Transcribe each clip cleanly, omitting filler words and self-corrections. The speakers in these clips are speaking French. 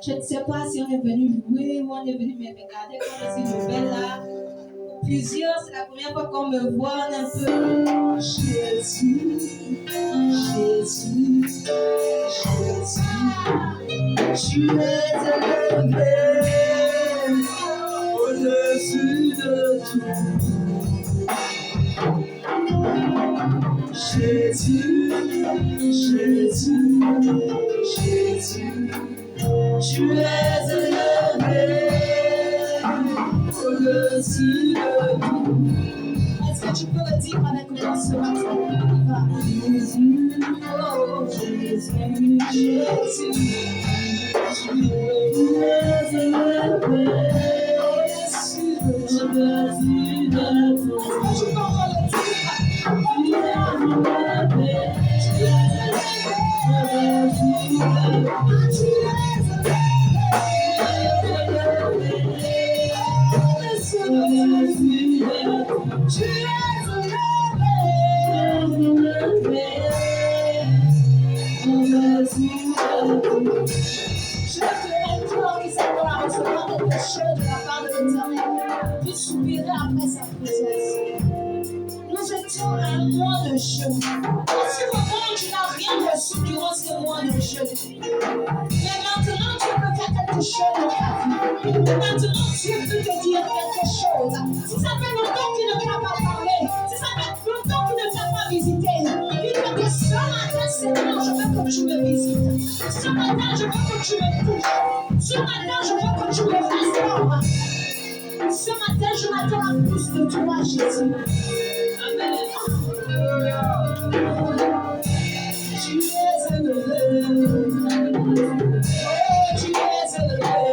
Je ne sais pas si on est venu louer ou on est venu me regarder comme si je vais là. Plusieurs, c'est la première fois qu'on me voit, on est un peu. Jésus, Jésus, Jésus, tu es élevé au-dessus de tout. Jésus, Jésus, Jésus, tu es élevé au-dessus de tout. Est-ce que tu peux le dire avec moi ce matin? Jésus, oh Jésus, Jésus, tu es élevé au-dessus de tout. Est-ce que tu peux encore le dire? Je te autorise à recevoir quelque chose de la part de l'Éternel. Tu soupirais après sa présence. Nous étions à un mois de jeûne. En ce moment, tu n'as rien reçu durant ce mois de jeûne. Mais maintenant, tu peux faire quelque chose dans ta vie. Maintenant, Dieu peut te dire quelque chose. Si ça fait longtemps qu'il ne t'a pas parlé, si ça fait longtemps qu'il ne t'a pas visité, dis-toi que ce matin, Seigneur, je veux que tu me visites. Ce matin, je veux que tu me touches. Ce matin, je veux que tu me restaures. Ce matin, je m'attends à plus de toi, Jésus. Amen. Tu es élevé. Oh, tu es élevé.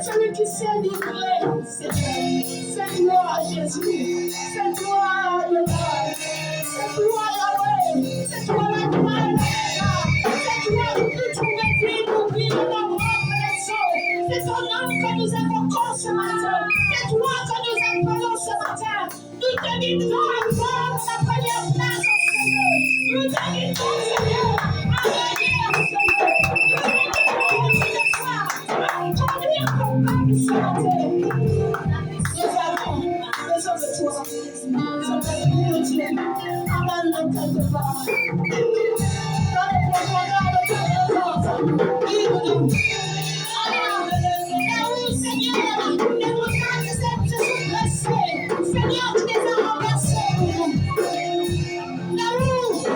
Celui qui sait livrer, c'est gloire Jésus, c'est gloire le Père, c'est gloire Yahweh, c'est toi la gloire, c'est toi qui peux tout mettre, oublie nos propres leçons, c'est ton nom que nous évoquons ce matin, c'est toi que nous appelons ce matin, nous te guidons encore la première place au Seigneur, nous te guidons Seigneur, à venir Seigneur, nous te guidons conduire ton peuple ce matin. Nous avons besoin de toi, nous avons besoin de Dieu, amène-nous quelque part. Dans les profondeurs de ta présence, guide-nous. Là où, Seigneur, les montagnes se sont blessées, Seigneur, tu les as renversées pour nous. Là où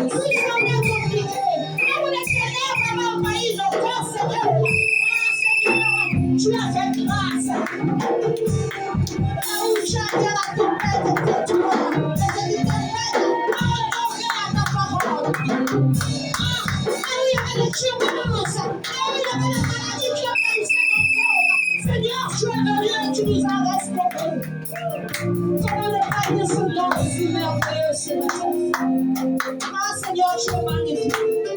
tout semble compliqué, là où les ténèbres ont envahi nos corps, Seigneur, tu as fait grâce. Là où chacun a tempête de toi, les tempêtes ont honoré à ta parole. Là où il y avait les turbulences, là où il y avait la maladie qui envahissait mon corps, Seigneur, tu es venu et tu nous as restaurés. Comment le règne de ce nom si merveilleux ce matin. Ah Seigneur, tu es magnifique.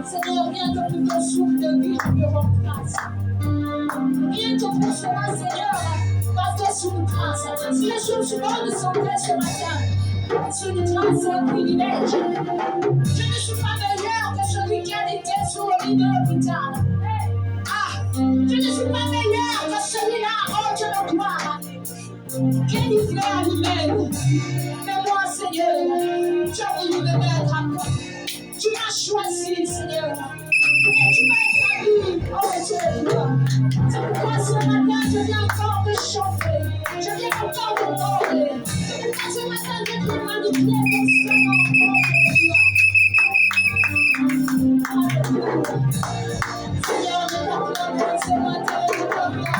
Seigneur, viens que tout ton souffle de vie me rend grâce. Viens que pour cela, Seigneur, par tes sous grâce. Si les choses bonnes sont faites ce matin, c'est une grâce, c'est un privilège. Je ne suis pas meilleur que celui qui a été sur le lit de l'hôpital. Ah, je ne suis pas meilleur que celui-là, oh Dieu de gloire, qui est livré à lui-même. Mais moi, Seigneur, tu as voulu me mettre à toi. Tu m'as choisi, Seigneur, et tu m'as établi, oh Dieu de gloire. C'est pourquoi ce matin, je viens encore te chanter, je viens encore te parler. C'est pourquoi ce matin, je viens te magnifier ton Seigneur, oh Dieu de gloire. Seigneur, je t'acclame ce matin, je t'acclame.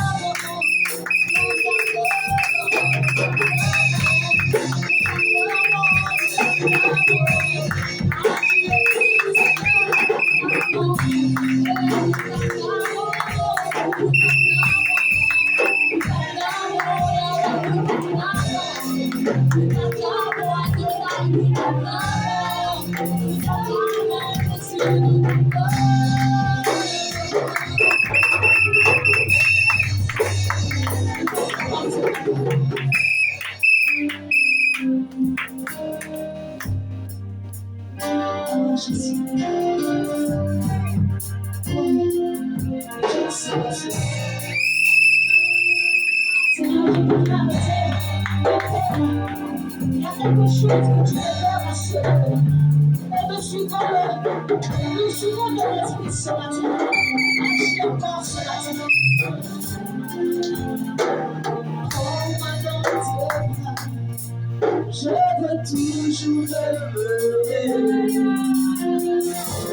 Il y a quelque chose que tu veux faire à ce moment. Et nous suivons de l'esprit ce matin. Agis encore ce matin. Oh, madame, je veux toujours te lever.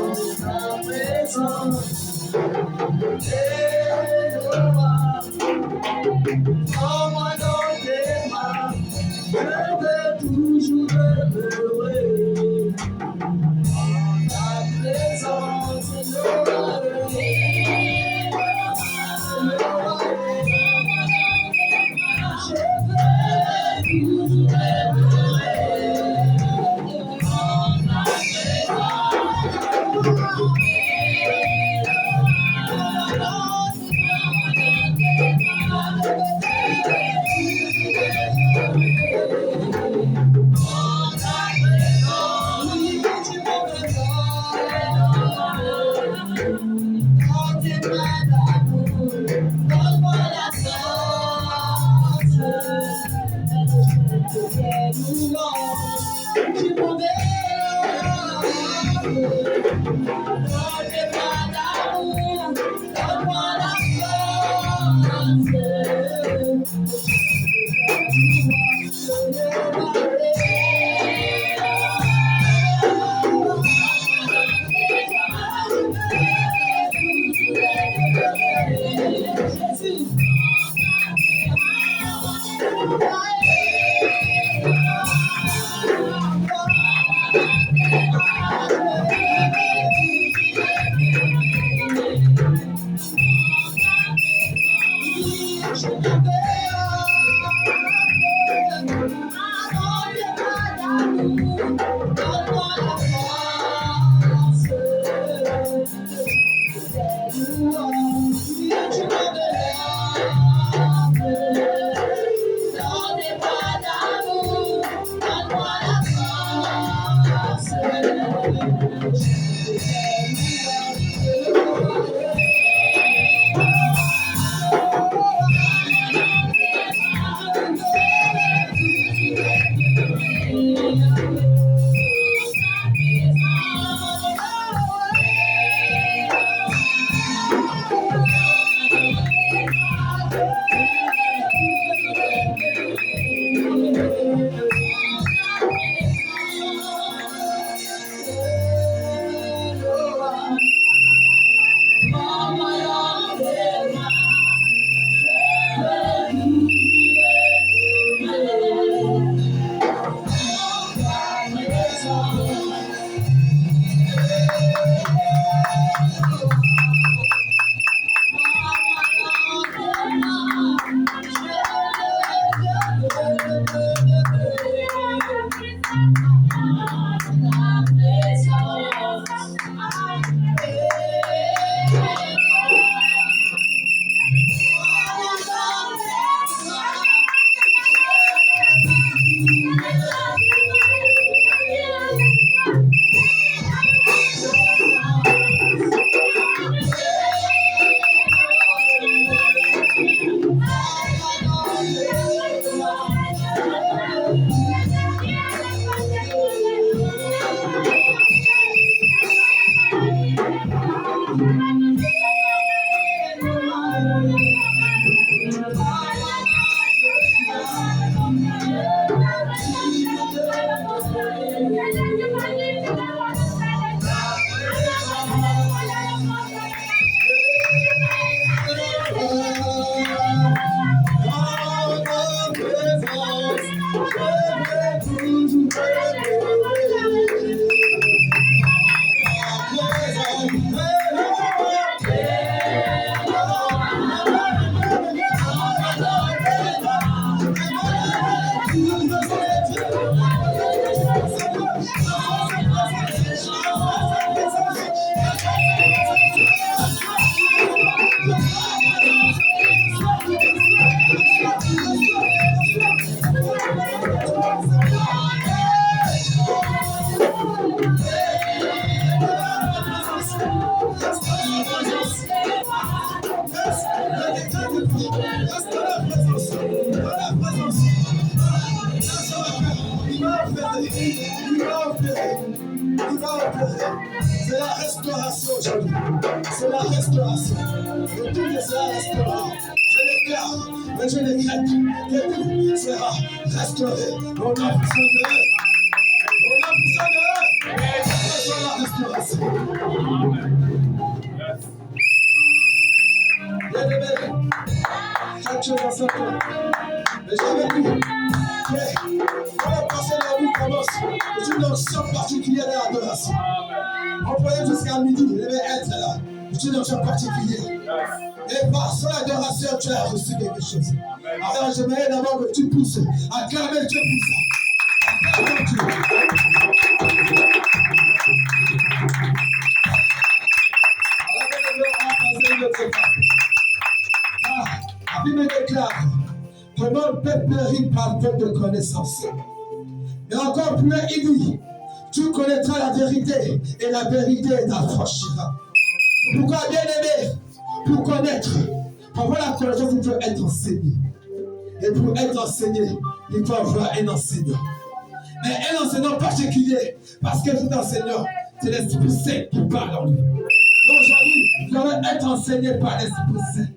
Oh, ta présence. toujours demeurer en ta présence, C'est la restauration aujourd'hui. C'est la restauration. Et tout sera restauré. Je déclare et je décrète que tout sera restauré. On a besoin de eux. On a besoin de eux. C'est la restauration. chaque chose dans sa vie. Mais j'avais dit, quand la personne en nous commence, c'est une onction particulière de l'adoration. On peut être jusqu'à midi, il devait être là. C'est une onction particulière. Et par son adoration, tu as reçu quelque chose. Alors j'aimerais d'abord que tu pousses. Acclamez Dieu pour ça. Acclamez Dieu. La Bible déclare que notre peuple périt par peu de connaissances. Mais encore plus, il dit, tu connaîtras la vérité et la vérité t'affranchira. Pourquoi, bien aimé, pour connaître, pour avoir la connaissance, il faut être enseigné. Et pour être enseigné, il faut avoir un enseignant. Mais un enseignant particulier, parce que cet enseignant, c'est l'Esprit Saint qui parle en lui. Donc aujourd'hui, vous allez être enseigné par l'Esprit Saint.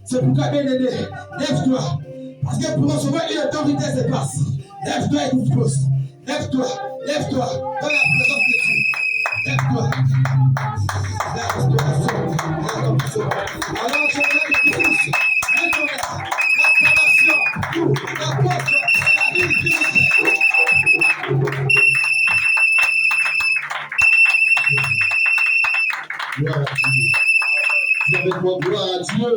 C'est pourquoi, bien aimé, lève-toi. Parce que pour recevoir une autorité, c'est passe. Lève-toi et dispose. Lève-toi, lève-toi, dans la présence de Dieu. Lève-toi. Lève-toi. Alors, je voudrais que tu pousses. Lève-toi. L'acclamation, tout, la porte, la vie, gloire à Dieu. Dis avec moi, gloire à Dieu.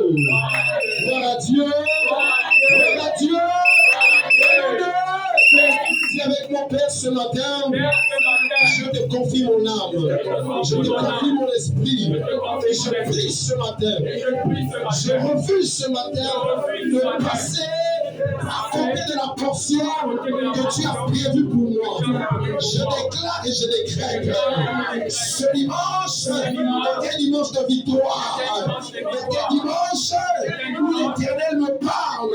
Gloire à Dieu. Gloire à Dieu. Dis avec mon Père ce matin, je te confie mon âme, je te confie mon esprit, et je prie ce matin, je refuse ce matin de passer à côté de la portion que tu as prévue pour moi. Je déclare et je décrète ce dimanche est un dimanche de victoire, est un dimanche où l'Éternel me parle,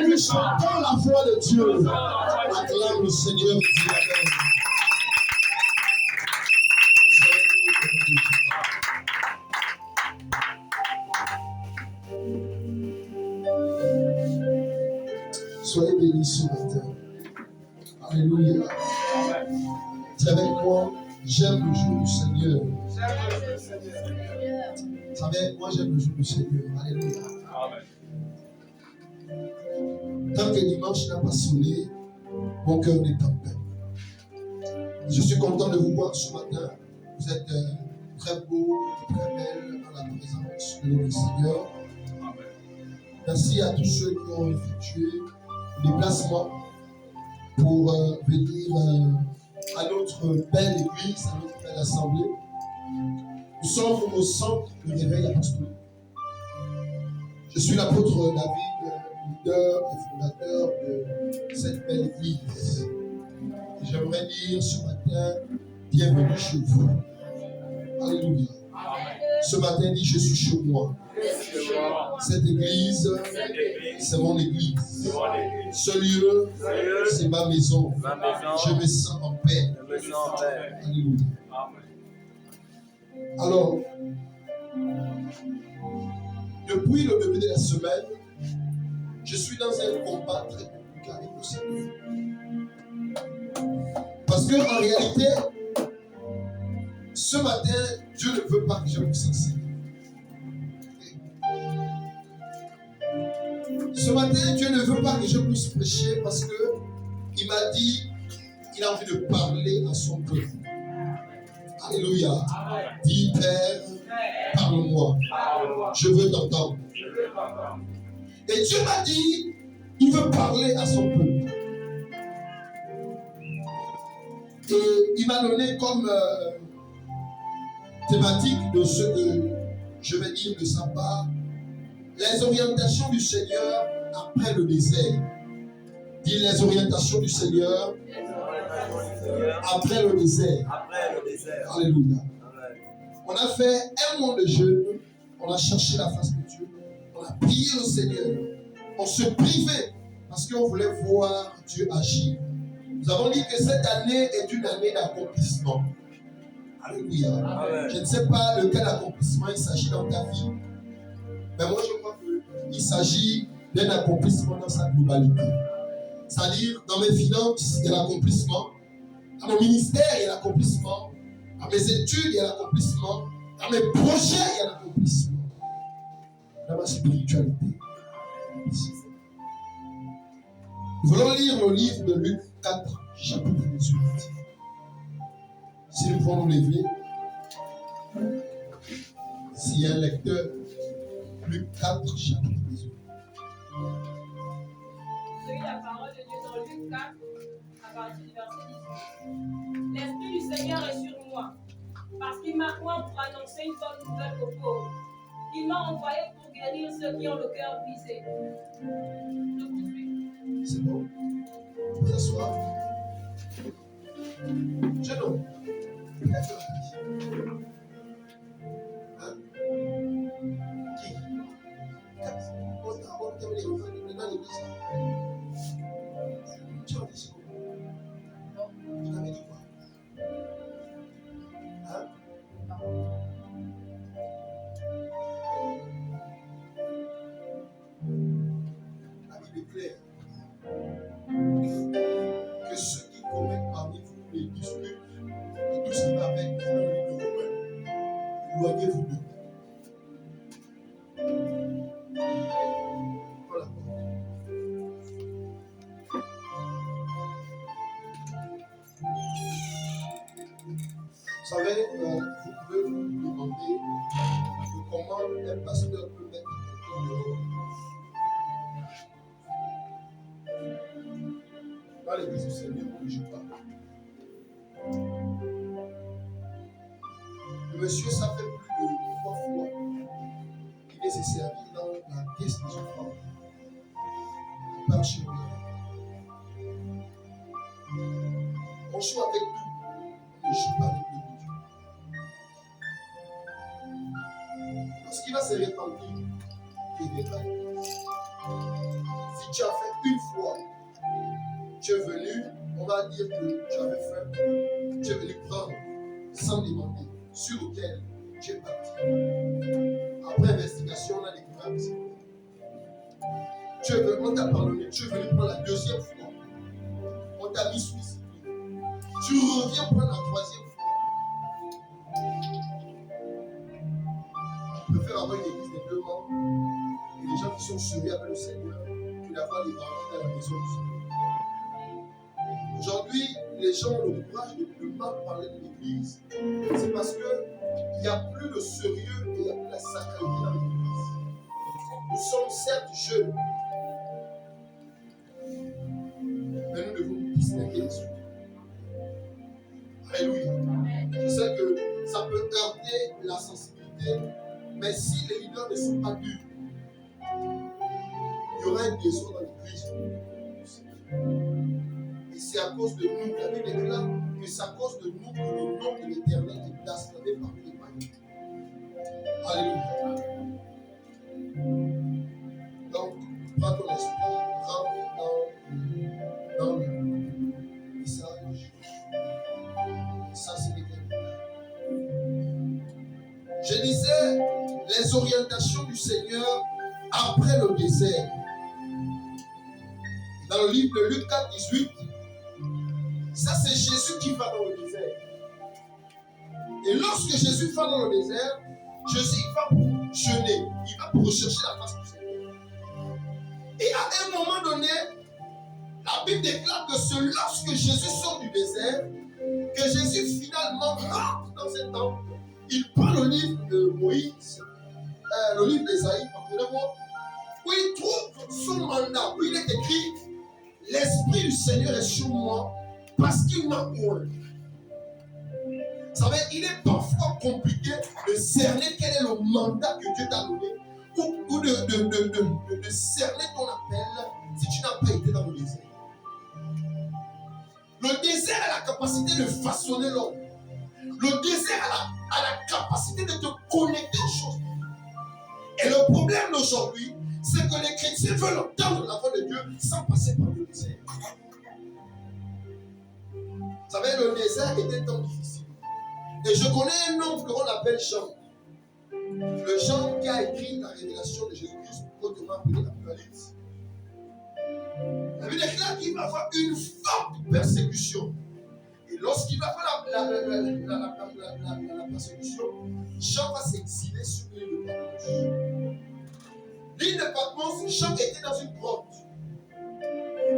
où j'entends la voix de Dieu. Acclame le Seigneur et dis Amen. Soyez bénis ce matin. Alléluia. Dis avec moi, j'aime le jour du Seigneur. Vous savez, moi j'aime le jour du Seigneur. Alléluia. Tant que dimanche n'a pas sonné, mon cœur n'est en paix. Je suis content de vous voir ce matin. Vous êtes très beaux, très belles dans la présence de notre Seigneur. Merci à tous ceux qui ont effectué le déplacement pour venir à notre belle église, à notre belle assemblée. Nous sommes au centre de réveil apostolique. Je suis l'apôtre David, leader et fondateur de cette belle église. Et j'aimerais dire ce matin, bienvenue chez vous. Alléluia. Ce matin, dit, je suis chez moi. Cette église, c'est mon église. Ce lieu, c'est ma maison. Je me sens en paix. Alléluia. Alors, depuis le début de la semaine, je suis dans un combat très compliqué avec le Seigneur. Parce qu'en réalité, ce matin, Dieu ne veut pas que je puisse enseigner. Ce matin, Dieu ne veut pas que je puisse prêcher parce qu'il m'a dit qu'il a envie de parler à son peuple. Alléluia. Dis, Père, parle-moi. Je veux t'entendre. Et Dieu m'a dit, il veut parler à son peuple. Et il m'a donné comme thématique de ce que je vais dire de sa part, les orientations du Seigneur après le désert. Dis les orientations du Seigneur après le désert. Alléluia. On a fait un mois de jeûne, on a cherché la face de Dieu, on a prié au Seigneur, on se privait parce qu'on voulait voir Dieu agir. Nous avons dit que cette année est une année d'accomplissement. Alléluia. Amen. Je ne sais pas de quel accomplissement il s'agit dans ta vie, mais moi je crois qu'il s'agit d'un accomplissement dans sa globalité. C'est-à-dire, dans mes finances, il y a l'accomplissement. Dans mon ministère, il y a l'accomplissement. Dans mes études, il y a l'accomplissement. Dans mes projets, il y a l'accomplissement. Dans ma spiritualité, Nous allons lire le livre de Luc 4, chapitre 18. Si nous pouvons nous lever, s'il y a un lecteur, Luc 4, chapitre 18. Vous avez la parole de Dieu dans Luc 4, à partir du verset 18. L'Esprit du Seigneur est sur moi, parce qu'il m'a oint pour annoncer une bonne nouvelle aux pauvres. Il m'a envoyé pour guérir ceux qui ont le cœur brisé. Je poursuis. C'est bon. Vous pouvez s'asseoir. Jeune homme, qu'as-tu dit? Hein? Qui? On t'a mis les enfants dans l'église. Tu as dit quoi? Tu t'avais dit quoi? Hein? La Bible est claire. Que ceux qui commettent parmi vous les disputes et tout ce qui va avec dans le livre de Romains, éloignez-vous d'eux. Voilà. Vous savez, vous pouvez vous demander comment un pasteur peut mettre quelqu'un dehors. Dans l'église du Seigneur, on ne joue pas. Le monsieur, ça fait plus de 3 fois qu'il vient se servir dans la caisse des enfants. Il part chez lui. On joue avec tout, on ne joue pas avec le Dieu. Lorsqu'il va se repentir, il est vrai. Si tu as fait une fois, tu es venu, on va dire que tu avais faim, tu es venu prendre sans demander, sur lequel tu es parti. Après investigation, on a découvert que c'est tu es venu, on t'a pardonné, tu es venu prendre la 2e fois, on t'a mis sous discipline. Tu reviens prendre la 3e fois. Je préfère avoir une église de 2 membres et des gens qui sont sérieux avec le Seigneur que d'avoir des bandits dans la maison du Seigneur. Aujourd'hui, les gens ont le courage de mal parler de l'église. C'est parce qu'il n'y a plus de sérieux et il n'y a plus de sacralité dans l'église. Nous sommes certes jeunes, mais nous devons nous distinguer les autres. Alléluia. Je sais que ça peut heurter la sensibilité, mais si les leaders ne sont pas durs, il y aura un désordre dans l'église. Et c'est à cause de nous, la Bible déclare que c'est à cause de nous que le nom de l'Éternel est blasphémé parmi les païens. Alléluia. Donc, prends ton esprit, rentre dans le message. Et ça, c'est l'éternel. Je disais les orientations du Seigneur après le désert. Dans le livre de Luc 4, 18, ça c'est Jésus qui va dans le désert. Et lorsque Jésus va dans le désert, Jésus il va pour jeûner, il va pour rechercher la face du Seigneur. Et à un moment donné, la Bible déclare que c'est lorsque Jésus sort du désert, que Jésus finalement rentre dans un temple. Il prend le livre de Moïse, le livre d'Ésaïe, pardonnez-moi, où il trouve son mandat, où il est écrit « L'Esprit du Seigneur est sur moi parce qu'il m'a oint ». Vous savez, il est parfois compliqué de cerner quel est le mandat que Dieu t'a donné ou de cerner ton appel si tu n'as pas été dans le désert. Le désert a la capacité de façonner l'homme. Le désert a la capacité de te connecter aux choses. Et le problème d'aujourd'hui, c'est que les chrétiens veulent entendre la voix de Dieu sans passer par le désert. Vous savez, le désert était un temps difficile. Et je connais un homme qu'on appelle Jean. Le Jean qui a écrit la révélation de Jésus-Christ, autrement appelé l'Apocalypse. La Bible déclare qu'il va avoir une forte persécution. Et lorsqu'il va faire la persécution, Jean va s'exiler sur l'île de Patmos. L'île de de Patmos, Jean était dans une grotte.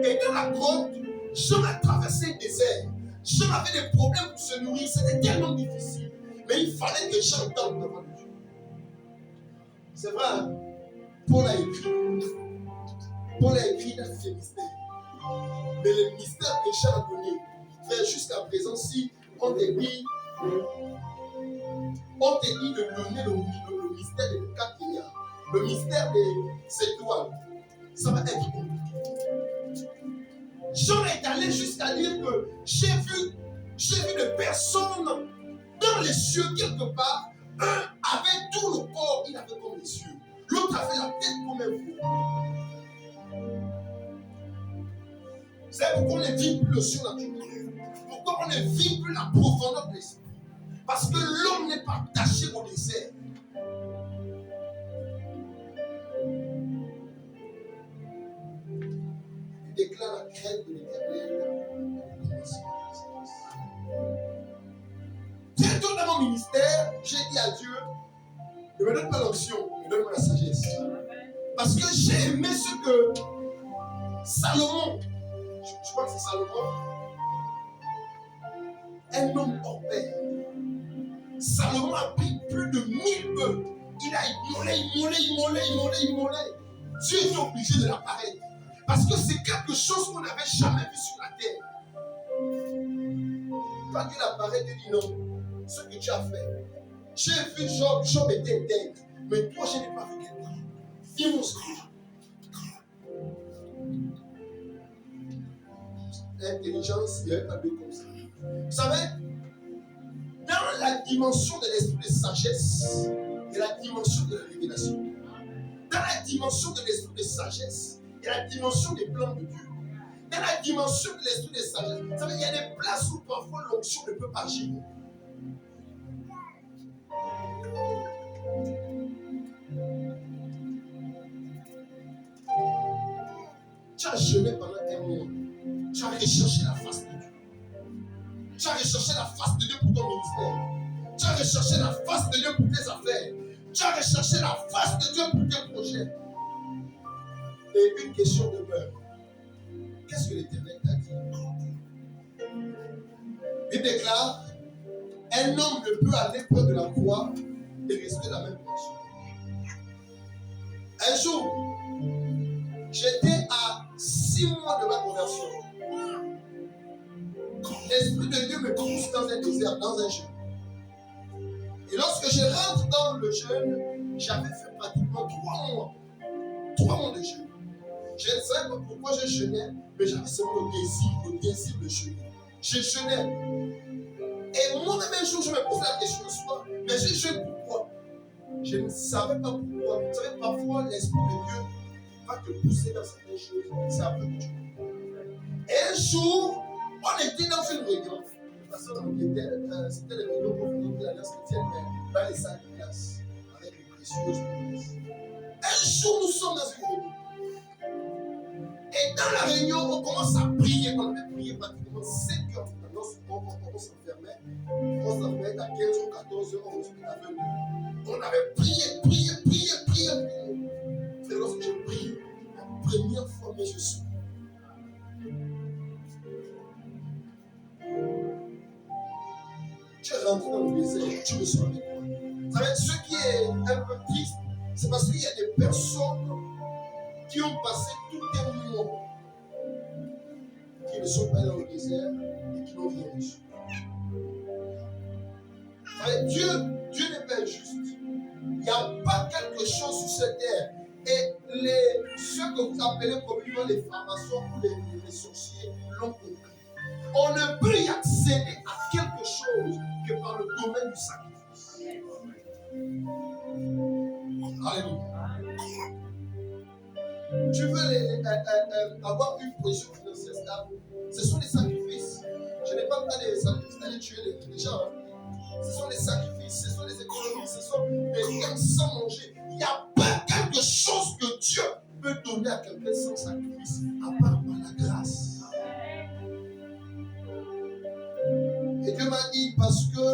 Et dans la grotte, Jean a traversé le désert. Jean avait des problèmes pour se nourrir. C'était tellement difficile. Mais il fallait que Jean tente devant Dieu. C'est vrai, hein? Paul a écrit dans ses mystères. Mais le mystère que Jean a donné, frère, jusqu'à présent, si on te dit de donner le mystère des 4 milliards, le mystère des étoiles, ça va être compliqué. Jean est allé jusqu'à dire que j'ai vu des personnes dans les cieux quelque part. Un avait tout le corps, il avait comme les cieux. L'autre avait la tête comme un veau. C'est pourquoi on ne vit plus le surnaturel. Pourquoi on ne vit plus la profondeur de l'esprit. Parce que l'homme n'est pas attaché au désert. Il déclare la crainte de l'Éternel. Très tôt dans mon ministère, j'ai dit à Dieu, ne me donne pas l'onction, mais donne-moi la sagesse. Parce que j'ai aimé ce que Salomon, je crois que c'est Salomon, un homme hors pair. Salomon a pris plus de 1000 bœufs. Il a immolé. Dieu est obligé de l'apparaître. Parce que c'est quelque chose qu'on n'avait jamais vu sur la terre. Quand il apparaît, il dit non. Ce que tu as fait. J'ai vu Job était intègre. Mais toi, je n'ai pas vu quelqu'un. Dis-moi ce l'intelligence, il n'y avait pas deux comme ça. Vous savez, dans la dimension de l'esprit de sagesse, il y a la dimension de la révélation. Dans la dimension de l'esprit de sagesse, il y a la dimension des plans de Dieu. Dans la dimension de l'esprit de sagesse, vous savez, il y a des places où parfois l'onction ne peut pas agir. Tu as jeûné pendant un mois. Tu as recherché la face de Dieu. Tu as recherché la face de Dieu pour ton ministère. Tu as recherché la face de Dieu pour tes affaires. Tu as recherché la face de Dieu pour tes projets. Et une question demeure. Qu'est-ce que l'Éternel t'a dit? Il déclare, un homme ne peut aller près de la croix et rester la même personne. Un jour, j'étais à 6 mois de ma conversion. L'Esprit de Dieu me pousse dans un désert, dans un jeûne. Et lorsque je rentre dans le jeûne, j'avais fait pratiquement 3 mois. 3 mois de jeûne. Je ne sais pas pourquoi je jeûnais, mais j'avais seulement le désir de jeûner. Je jeûnais. Et moi-même un jour, je me pose la question ce soir, mais je jeûne pourquoi? Je ne savais pas pourquoi. Vous savez, parfois, l'Esprit de Dieu va te pousser dans certaines choses. C'est après que tu comprends. Et un jour, on était dans une réunion. C'était les réunions qu'on faisait de l'Alliance chrétienne, mais dans les salles de classe, avec les précieuses promesses. Un jour, nous sommes dans une réunion. Et dans la réunion, on commence à prier. On avait prié pratiquement 5 heures. On s'enfermait. On s'enfermait à 15 ou 14 heures. On avait prié. Et lorsque j'ai prié, la première fois, mais je suis. Tu es rentré dans le désert, tu me sens avec moi. Vous savez, ce qui est un peu triste, c'est parce qu'il y a des personnes qui ont passé tout un mois, qui ne sont pas dans le désert et qui n'ont rien reçu. Dieu n'est pas injuste. Il n'y a pas quelque chose sur cette terre. Et ceux que vous appelez communément les francs-maçons ou les sorciers l'ont compris. On ne peut y accéder à quelque chose que par le domaine du sacrifice. Alléluia. Tu veux avoir une position financière stable, ce sont les sacrifices. Je n'ai pas parlé des sacrifices d'aller tuer les gens. Ce sont les sacrifices, ce sont les économies, ce sont des gains sans manger. Il n'y a pas quelque chose que Dieu peut donner à quelqu'un sans sacrifice, à part par la grâce. Et Dieu m'a dit, parce que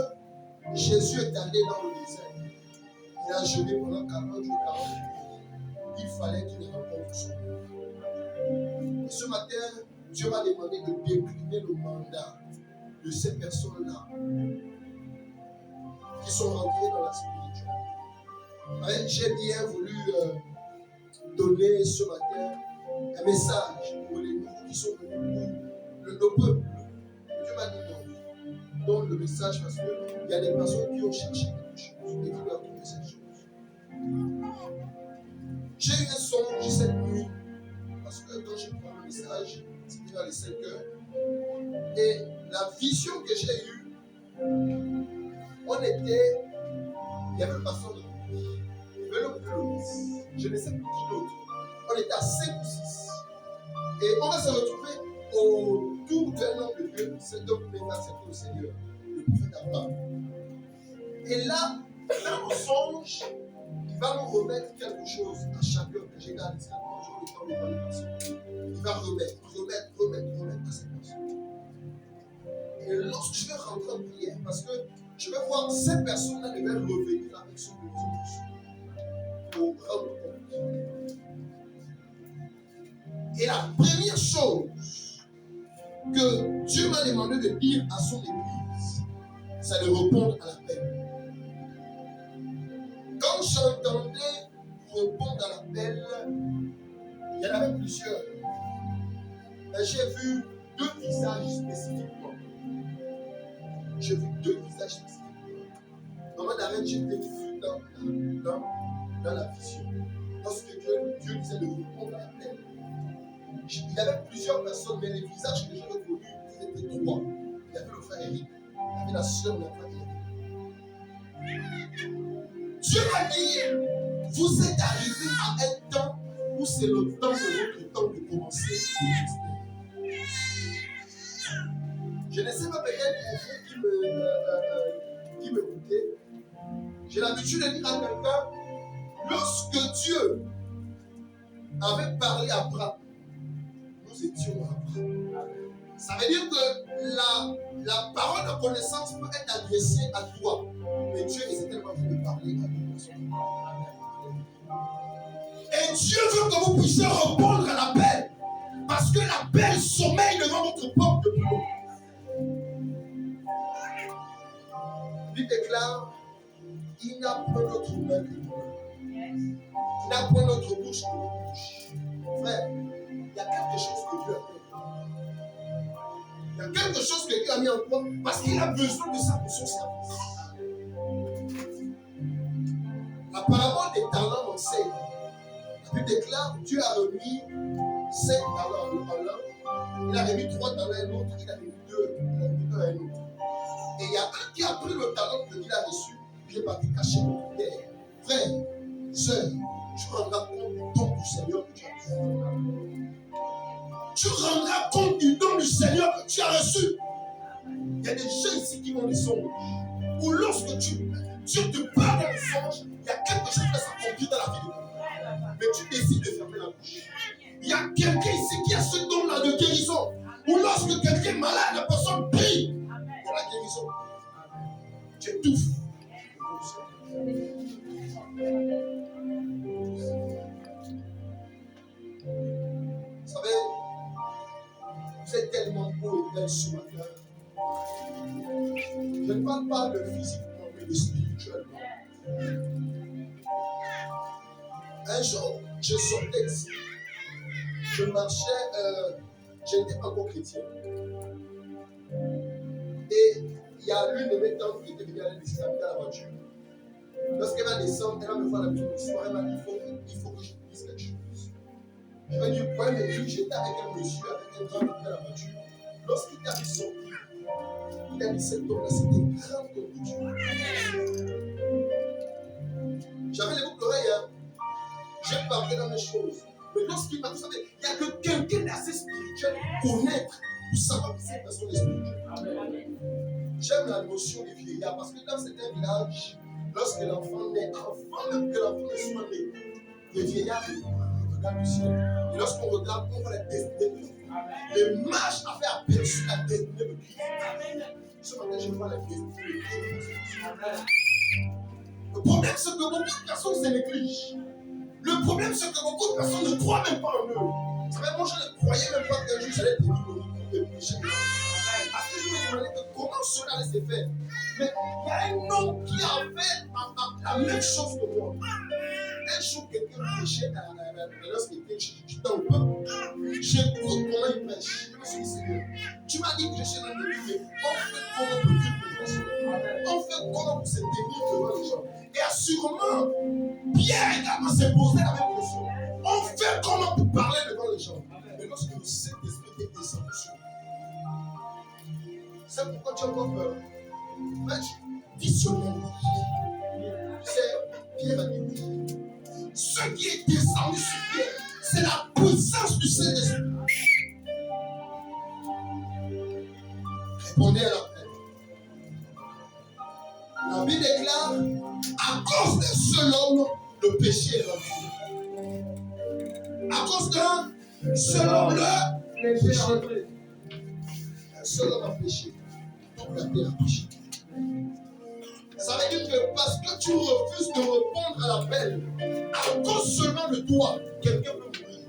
Jésus est allé dans le désert, il a jeûné pendant 40 jours, 40 jours. il fallait qu'il rencontre son Dieu. Et ce matin, Dieu m'a demandé de décliner le mandat de ces personnes-là qui sont rentrées dans la spiritualité. J'ai bien voulu donner ce matin un message pour les nouveaux qui sont venus pour le peuple. Dieu m'a dit non. Donne le message parce qu'il y a des personnes qui ont cherché quelque chose et qui doivent trouver cette chose. J'ai eu un songe cette nuit parce que quand je prends le message, c'était vers les 5 heures. Et la vision que j'ai eue, il y avait le pasteur de je ne sais plus qui d'autre. On était à 5 ou 6. Et on va se retrouver autour d'un homme de Dieu. Cet homme va accepter le Seigneur, le prophète Abraham. Et là, dans mon songe, il va nous remettre quelque chose à chacun que j'ai gardé. C'est quand j'ai le temps de parler de ça. Il va remettre à cette personne. Et lorsque je vais rentrer en prière, parce que je vais voir cette personne-là devait revenir avec son besoin pour rendre compte. Et la première chose que Dieu m'a demandé de dire à son église, c'est de répondre à l'appel. Quand j'entendais répondre à l'appel, il y en avait plusieurs. Mais j'ai vu 2 visages spécifiquement. J'ai vu 2 visages spécifiquement. Maman d'Arène, j'étais vu dans la vision. Lorsque Dieu disait de répondre à l'appel, il y avait plusieurs personnes, mais les visages que j'ai reconnus, ils étaient 3. Il y avait le frère Eric, il y avait la soeur de la frère Eric. Dieu m'a dit, vous êtes arrivés à un temps où c'est le temps de votre temps de commencer le ministère. Je ne sais pas peut-être pour vous qui m'écoutez, j'ai l'habitude de dire à quelqu'un, lorsque Dieu avait parlé à Abraham, nous étions Abraham. Ça veut dire que la parole de connaissance peut être adressée à toi, mais Dieu est tellement voulu de parler à une personne. Et Dieu veut que vous puissiez répondre à l'appel, parce que l'appel sommeille devant votre porte depuis longtemps. Il déclare, il n'a point notre main que nous. Il n'a point notre bouche que nous bouche. Frère, il y a quelque chose que Dieu a fait. Il y a quelque chose que Dieu a mis en toi parce qu'il a besoin de ça pour son service. La parabole des talents enseigne. La Bible déclare, Dieu a remis 5 talents à l'un, il a remis 3 talents à l'autre, il a remis 2, il a remis 1 à l'autre. Et il y a un qui a pris le talent qu'il a reçu, il est parti cacher dans terre. Frère, sœur, tu rendras compte du don du Seigneur que tu as reçu. Tu rendras compte du don du Seigneur que tu as reçu. Il y a des gens ici qui ont des songes. Ou lorsque Dieu te parle dans les songes, il y a quelque chose qui s'accomplit dans la vie de toi. Mais tu décides de fermer la bouche. Il y a quelqu'un ici qui a ce don-là de guérison. Ou lorsque quelqu'un est malade, la personne prie pour la guérison. Tu étouffes. Vous savez, vous êtes tellement beau et belle ce matin. Je ne parle pas de physiquement, mais de spirituellement. Un jour, je sortais ici. Je marchais, je n'étais pas encore chrétien. Et il y a l'une de mes tantes qui était venue aller des amis dans la voiture. Lorsqu'elle va descendre, elle va me voir la petite histoire. Elle m'a dit il faut que je te dise quelque chose. Je vais dire pourquoi elle me dit j'étais avec un monsieur, avec un grand homme dans la voiture. Lorsqu'il est arrivé sorti, il a dit cet homme-là, c'était un grand homme de Dieu. J'avais les boucles d'oreilles, hein. J'ai parlé dans mes choses. Mais lorsqu'il m'a dit, vous savez, il n'y a que quelqu'un d'assez spirituel connaître pour savoir que cette personne est spirituelle. J'aime la notion des vieillards parce que dans certains villages, lorsque l'enfant naît, avant même que l'enfant ne soit né, les vieillards regardent le ciel. Et lorsqu'on regarde, on voit la destinée de l'enfant. Les mages avaient aperçu la destinée de Christ. Ce matin, je vois la destinée de Christ. Le problème, c'est que beaucoup de personnes se négligent. Le problème, c'est que beaucoup de personnes ne croient même pas en eux. Vous savez, moi, je ne croyais même pas qu'un jour j'allais devenir le recours de péché. Parce que je me demandais que comment cela allait se faire. Mais il y a un homme qui a fait la même chose que moi. Un jour, quelqu'un prêchait lorsqu'il j'étais au peuple. J'écoute comment il prêche. Je me suis dit, Seigneur, tu m'as dit que je suis dans le but, mais on fait comment pour vivre de façon. On fait comment pour se tenir devant les gens. Et assurément, Pierre également s'est posé la même question. On fait comment pour parler devant les gens. Mais lorsque le Saint-Esprit est descendu sur nous, c'est pourquoi tu as encore peur. Mais visionnaire. Tu sais, Pierre a dit, ce qui est descendu sur Pierre, c'est la puissance du Saint-Esprit. Répondez à l'appel. La Bible déclare, à cause d'un seul homme, le péché est rentré. À cause d'un seul homme, le péché. Un seul homme a péché. Donc la terre a péché. Ça veut dire que parce que tu refuses de répondre à l'appel, à cause seulement de toi, quelqu'un peut mourir.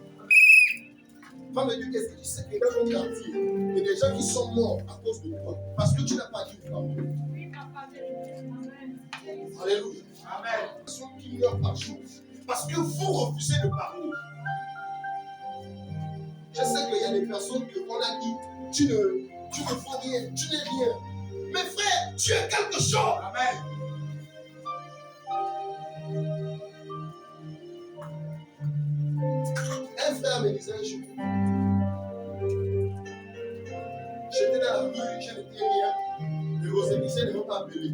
Va me dire, est-ce que tu sais que dans mon quartier, il y a des gens qui sont morts à cause de toi, parce que tu n'as pas dit parole. Alléluia. Amen. Ils sont qui meurent par jour, parce que vous refusez de parler. Je sais qu'il y a des personnes qu'on a dit, tu ne fais rien, tu n'es rien. Mais frère, tu es quelque chose. Amen. Un frère me disait un jour, j'étais dans la rue, je n'étais rien. Les Rosémiciens ne m'ont pas appelé.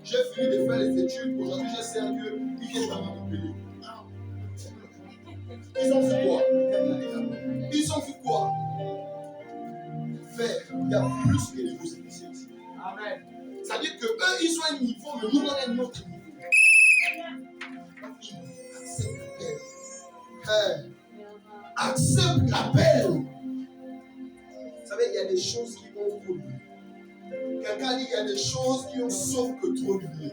J'ai fini de faire les études. Aujourd'hui, j'ai sérieux. Ils viennent pas m'appeler. Ils ont vu quoi? Ils ont vu quoi? Frère, il y a plus que les Rosémiciens ici. Amen. Ça veut dire que eux, ils ont un niveau, mais nous, on a un autre niveau. Accepte l'appel. Vous savez, il y a des choses qui vont trop loin. Quelqu'un dit qu'il y a des choses qui ont sauf que trop loin.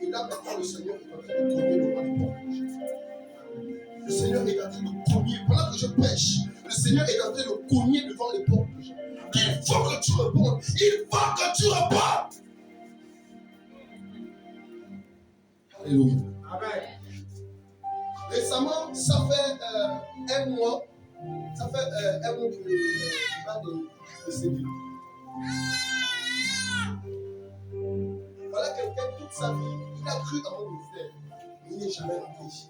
Et là, maintenant, le Seigneur est en train de cogner devant les portes. Le Seigneur est en train de cogner. Pendant que je prêche, le Seigneur est en train de cogner devant les portes. Il faut que tu répondes. Il faut que tu répondes. Alléluia. Amen. Récemment, ça fait un mois. Ça fait un mois que je vais de séduire. Voilà quelqu'un toute sa vie, il a cru dans mon ministère, mais il n'est jamais rentré ici.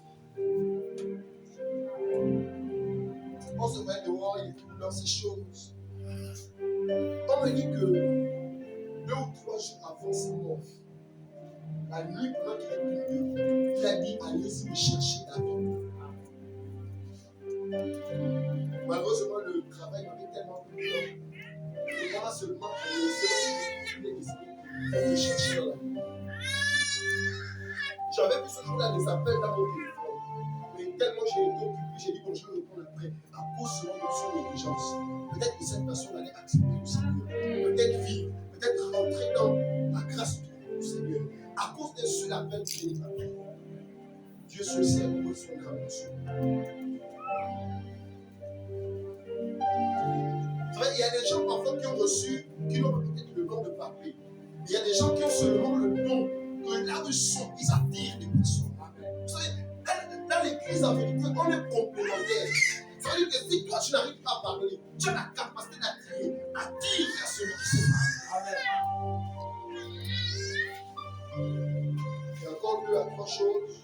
On se met dehors, il est tout dans ces choses. On me dit que 2 ou 3 jours avant sa mort, la nuit pendant qu'il est tombé, il a dit allez-y me chercher avant. Malheureusement, le travail m'avait tellement pris de temps. Et moi seulement, il est décidé de me chercher dans la nuit. J'avais vu ce jour-là des appels dans mon téléphone. Mais tellement j'ai été occupé, j'ai dit bon, je vais répondre après. À cause seulement de son négligence. Peut-être que cette personne allait accepter le Seigneur. Peut-être vivre, peut-être rentrer dans la grâce du Seigneur. À cause d'un seul appel que je n'ai pas pris. Dieu se sert pour son grand morceau. Il y a des gens parfois qui ont reçu, qui n'ont peut-être le don de parler. Il y a des gens qui ont seulement le don que là où ils sont, ils attirent des personnes. Vous savez, dans l'église, en vérité, on est complémentaires. Ça veut dire que si toi tu n'arrives pas à parler, tu as la capacité d'attirer. Attire vers celui qui se parle. Il y a encore 2 à 3 choses.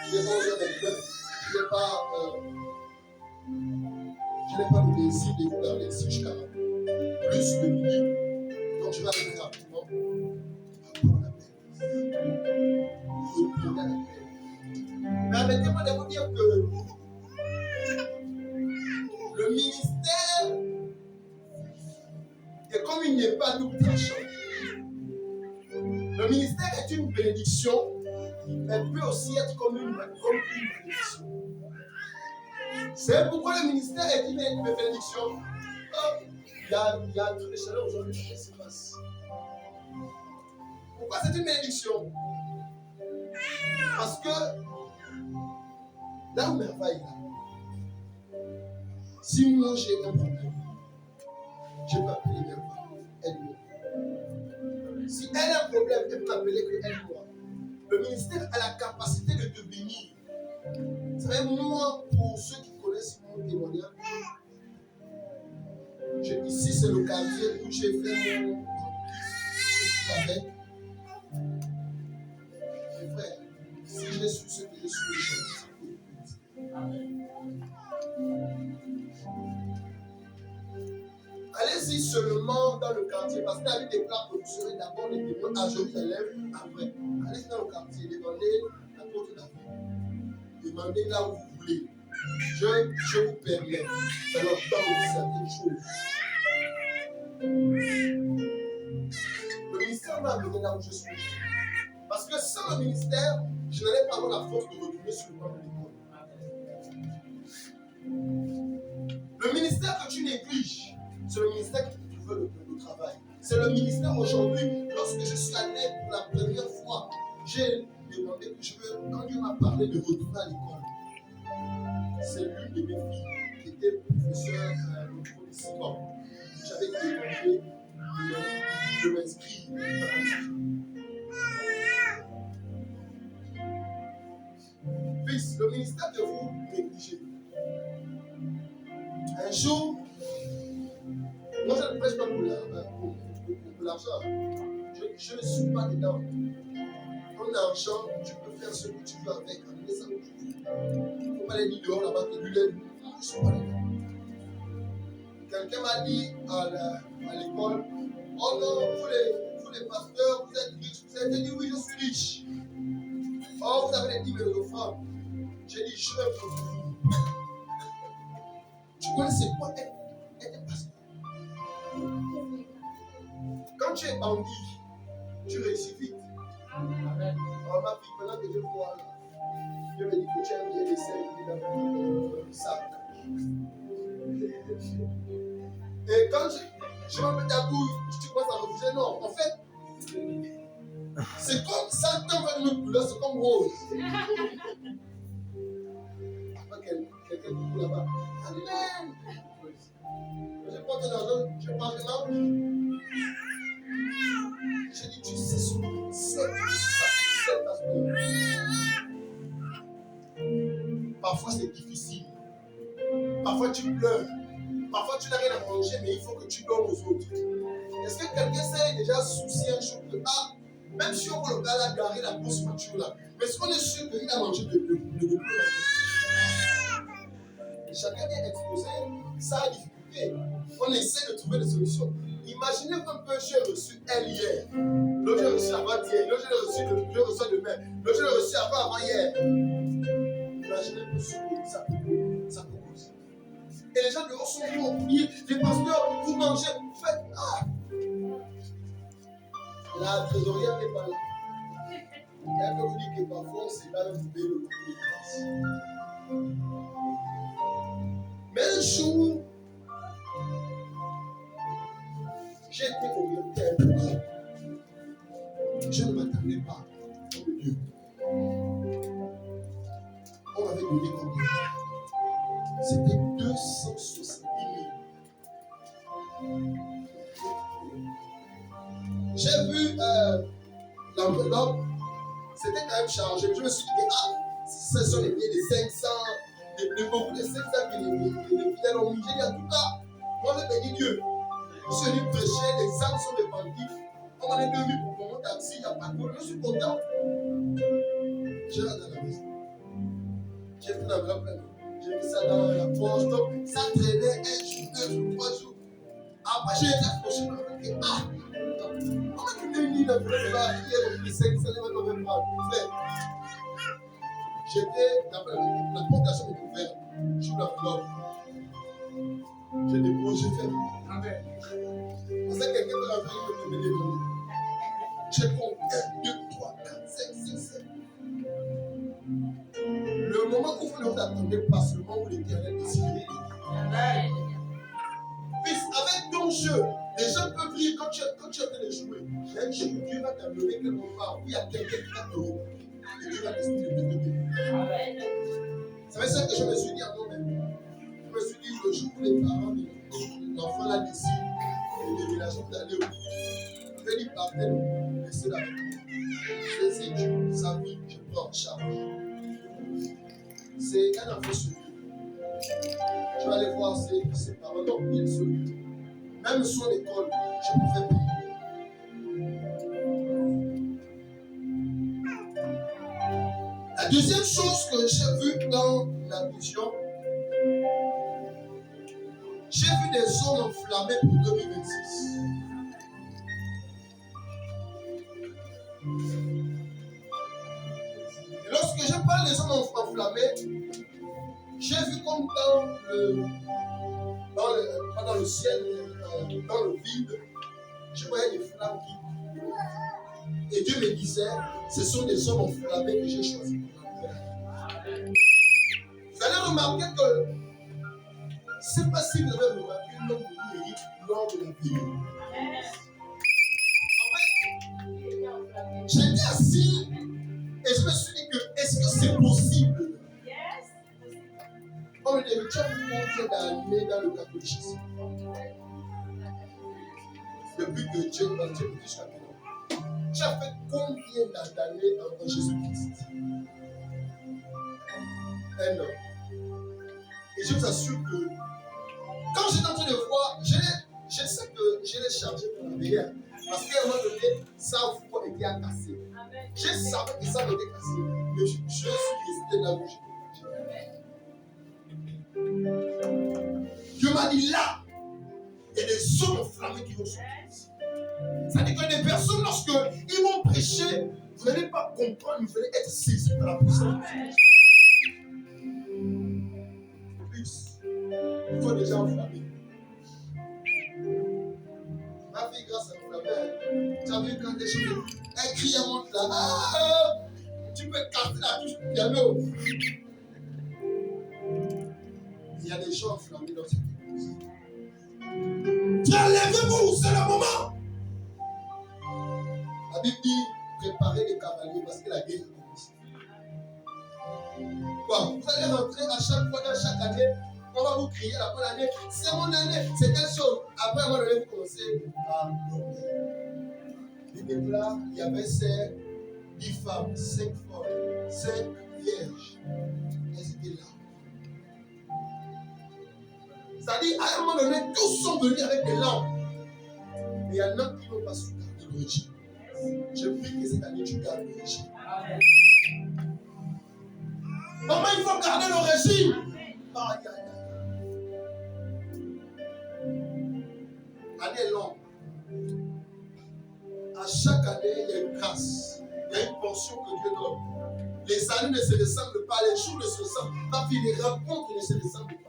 Il est 11h29. Je n'ai pas le désir de vous parler ici jusqu'à plus de minuit. Donc je vais arriver rapidement. Répondre à la paix. Permettez-moi de vous dire que le ministère est comme une épée double tranchant. Le ministère est une bénédiction, mais peut aussi être comme une bénédiction. C'est pourquoi le ministère est une bénédiction. Il y a un truc de chaleur aujourd'hui qui se passe. Pourquoi c'est une bénédiction? Parce que Là où merveille là. Si moi j'ai un problème, je peux appeler merveille. Aide-moi. Si elle a un problème, elle peut appeler que aide-moi. Le ministère a la capacité de te bénir. Vous savez, moi, pour ceux qui connaissent mon témoignage, ici c'est le quartier où j'ai fait mon avec. Mes frères, si je suis ce que je suis aujourd'hui, allez-y seulement dans le quartier, parce que la Bible déclare que vous serez d'abord les témoins à Jérusalem, après. Allez dans le quartier, demandez l'apôtre David. Demandez là où vous voulez. Je vous permets. Ça leur donne certaines choses. Le ministère m'a amené là où je suis. Parce que sans le ministère, je n'allais pas avoir la force de retourner sur le banc de l'école. Le ministère que tu négliges, c'est le ministère qui te trouve le travail. C'est le ministère aujourd'hui. Lorsque je suis allé pour la première fois, j'ai demandé que je veux, quand Dieu m'a parlé de retourner à l'école, c'est l'une de mes filles qui était professeure au ciment. J'avais demandé de m'inscrire. Fils, le ministère que vous négligez. Un jour, moi je ne prêche pas pour l'argent. Je ne suis pas dedans. Ton argent, tu peux faire ce que tu veux avec. Amener ça où tu veux. Il ne faut pas les dire dehors là-bas que lui l'aide. Non, je ne suis pas dedans. Quelqu'un m'a dit à l'école, oh non, vous les pasteurs, vous êtes riches. Vous avez dit oui, je suis riche. Oh, vous avez les 10 000 offrandes. J'ai dit, je veux pour vous. Tu connais c'est quoi être pasteur? Quand tu es bandit, tu réussis vite. Amen. Oh, ma fille, pendant que je vois là, Dieu me dit que tu as bien les 5 000 dans le sac. Et quand je m'appelle ta bouille, tu commences à refuser. Non, en fait, c'est comme ça, tant que notre couleur, c'est comme rose. Quelqu'un qui coule là-bas. Amen. Je prends ton argent, je prends vraiment. Je dis, tu sais ce que c'est parce que parfois c'est difficile. Parfois tu pleures. Parfois tu n'as rien à manger, mais il faut que tu donnes aux autres. Est-ce que quelqu'un s'est déjà soucié un jour que, même si on voit le gars là garer la grosse voiture là, mais est-ce qu'on est sûr qu'il a mangé de plus? Chacun vient exposer sa difficulté. On essaie de trouver des solutions. Imaginez un peu, j'ai reçu elle hier. L'autre j'ai reçu avant-hier. L'autre je reçois demain. L'autre j'ai reçu avant-hier. Imaginez un peu ce que ça peut causer. Et les gens dehors sont venus oublier. Les pasteurs, vous mangez, vous faites. La trésorière n'est pas là. Elle peut vous dire que parfois, c'est là où vous devez le trouver. Mais un jour, j'ai été orienté. Je ne m'attendais pas. Oh Dieu. On m'avait donné combien? C'était 270 000. J'ai vu l'enveloppe, c'était quand même chargé. Je me suis dit que ce sont les billets de 500, de beaucoup de 500 que les fidèles ont mis. J'ai dit en tout cas, moi je bénis Dieu. Je suis venu prêcher, les âmes sont des bandits. On m'a donné 2000 pour mon taxi, il n'y a pas de problème, je suis content. J'ai rentré dans la maison. J'ai pris l'enveloppe, j'ai mis ça dans la poche, donc ça traînait 1 jour, 2 jours, 3 jours. Après j'ai été approché, je me suis dit, on m'a donné une ligne d'enveloppe là, hier on pris 500, on m'a même pas fait. J'étais, la portation est ouverte, j'ouvre l'enveloppe. J'ai déposé, j'ai fait. Amen. Parce que quelqu'un peut rentrer, il peut me demander. J'ai compté 1, 2, 3, 4, 5, 6, 7. Le moment où vous ne vous attendez pas, c'est le moment où l'Éternel décide. Amen. Fils, avec ton jeu, les gens peuvent rire quand tu es en train de jouer. Un jour, Dieu va t'amener quelque part où il y a quelqu'un qui va te reprendre. Et Dieu va décider de te donner. Amen. Vous savez, ce que je me suis dit à moi-même. Je me suis dit, le jour où les parents de l'enfant là décident de déménager d'aller où je vais lui parler, laissez la vie. Ses études, sa vie, je prends en charge. C'est un enfant sur lui. Je vais aller voir ses parents, donc bien sûr. Même son école, je pouvais payer. La deuxième chose que j'ai vue dans la vision, j'ai vu des zones enflammées pour 2026. Et lorsque je parle des zones enflammées, j'ai vu comme pas dans le ciel, dans le vide, je voyais des flammes qui. Et Dieu me disait, ce sont des hommes enflammés que j'ai choisis. Vous allez remarquer que, c'est pas si vous avez remarqué l'homme de mérite lors de la vie. En fait, j'étais assis et je me suis dit que, est-ce que c'est possible? On me dit, tu as combien d'années dans le catholicisme? Depuis que Dieu m'a dit jusqu'à maintenant. Tu as fait combien d'années en Jésus-Christ? Un an. Et je vous assure que quand j'étais en train de voir, je sais que je l'ai chargé pour la meilleure. Parce qu'à un moment donné, sa voix était cassée. Je savais que ça m'était cassé. Mais je suis resté là où j'étais. Dieu m'a dit là, il y a des hommes enflammés qui vont sortir. C'est-à-dire que des personnes, lorsqu'ils vont prêcher, vous n'allez pas comprendre, vous allez être saisis par la puissance. Plus, il faut déjà enflammer. Ma fille, grâce à enflammer, tu as vu quand des choses, elle crie, elle monte là, tu peux casser la touche du piano. Il y a des gens enflammés dans cette église. Tiens, levez-vous, c'est le moment. La Bible dit, préparez les cavaliers parce que la guerre commence. Bon, vous allez rentrer à chaque fois, dans chaque année, on va vous crier la bonne année. C'est mon année, c'est telle chose. Après, à un moment donné, vous commencez à dormir. Et là, il y avait ces 10 femmes, 5 folles, 5 vierges. Elles étaient là. C'est-à-dire, à un moment donné, tous sont venus avec des lampes. Mais il y en a qui n'ont pas su garder le régime. Je prie que cette année, tu gardes le régime. Maman, il faut garder le régime. Aïe, aïe, aïe. Année longue. À chaque année, il y a une grâce. Il y a une portion que Dieu donne. Les années ne se ressemblent pas, les jours ne se ressemblent pas, puis les rencontres ne se ressemblent pas.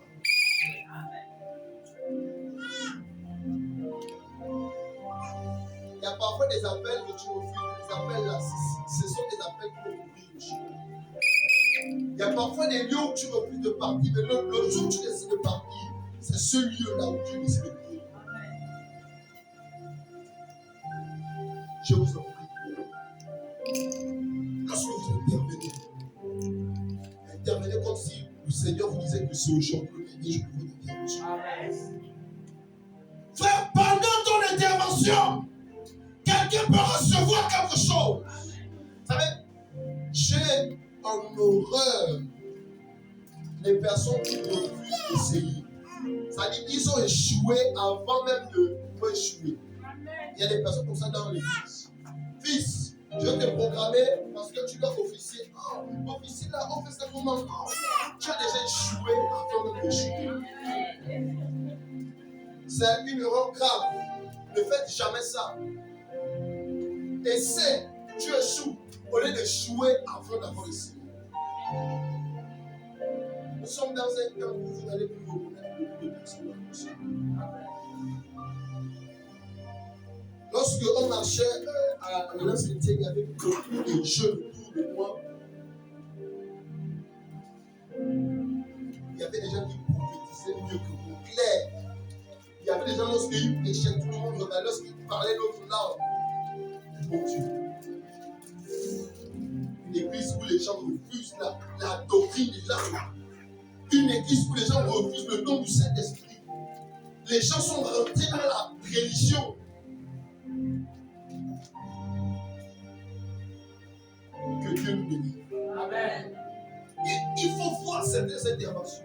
Il y a parfois des appels que tu refuses. Les appels là, ce sont des appels pour ouvrir le chemin. Il y a parfois des lieux où tu refuses de partir, mais le jour où tu décides de partir, c'est ce lieu-là où tu décides de prier. Je vous en prie. Lorsque vous intervenez comme si le Seigneur vous disait que c'est aujourd'hui le dernier jour de votre intervention. Frère, pendant ton intervention, quelqu'un peut recevoir quelque chose. Vous savez, j'ai en horreur les personnes qui refusent d'essayer. C'est-à-dire qu'ils ont échoué avant même de échouer. Il y a des personnes comme ça dans l'église. Fils, je vais te programmer parce que tu dois officier. Oh, officier là, on fait ça comment? Oh, tu as déjà échoué avant même d'échouer. C'est une erreur grave. Ne faites jamais ça. Essaie, tu échoues au lieu d'échouer avant d'avoir essayé. Nous sommes dans un temps où vous n'allez plus reconnaître beaucoup de personnes dans le ciel. Lorsque on marchait à l'Alliance chrétienne, il y avait beaucoup de jeunes autour de moi. Il y avait des gens qui prophétisaient mieux que moi, clair. Il y avait des gens lorsqu'ils prêchaient, tout le monde regardait, lorsqu'ils parlaient d'autres langues. Mon Dieu. Une église où les gens refusent la doctrine des langues. une église où les gens refusent le don du Saint-Esprit. Les gens sont rentrés dans la religion. Que Dieu nous bénisse. Amen. Il faut voir certaines interventions.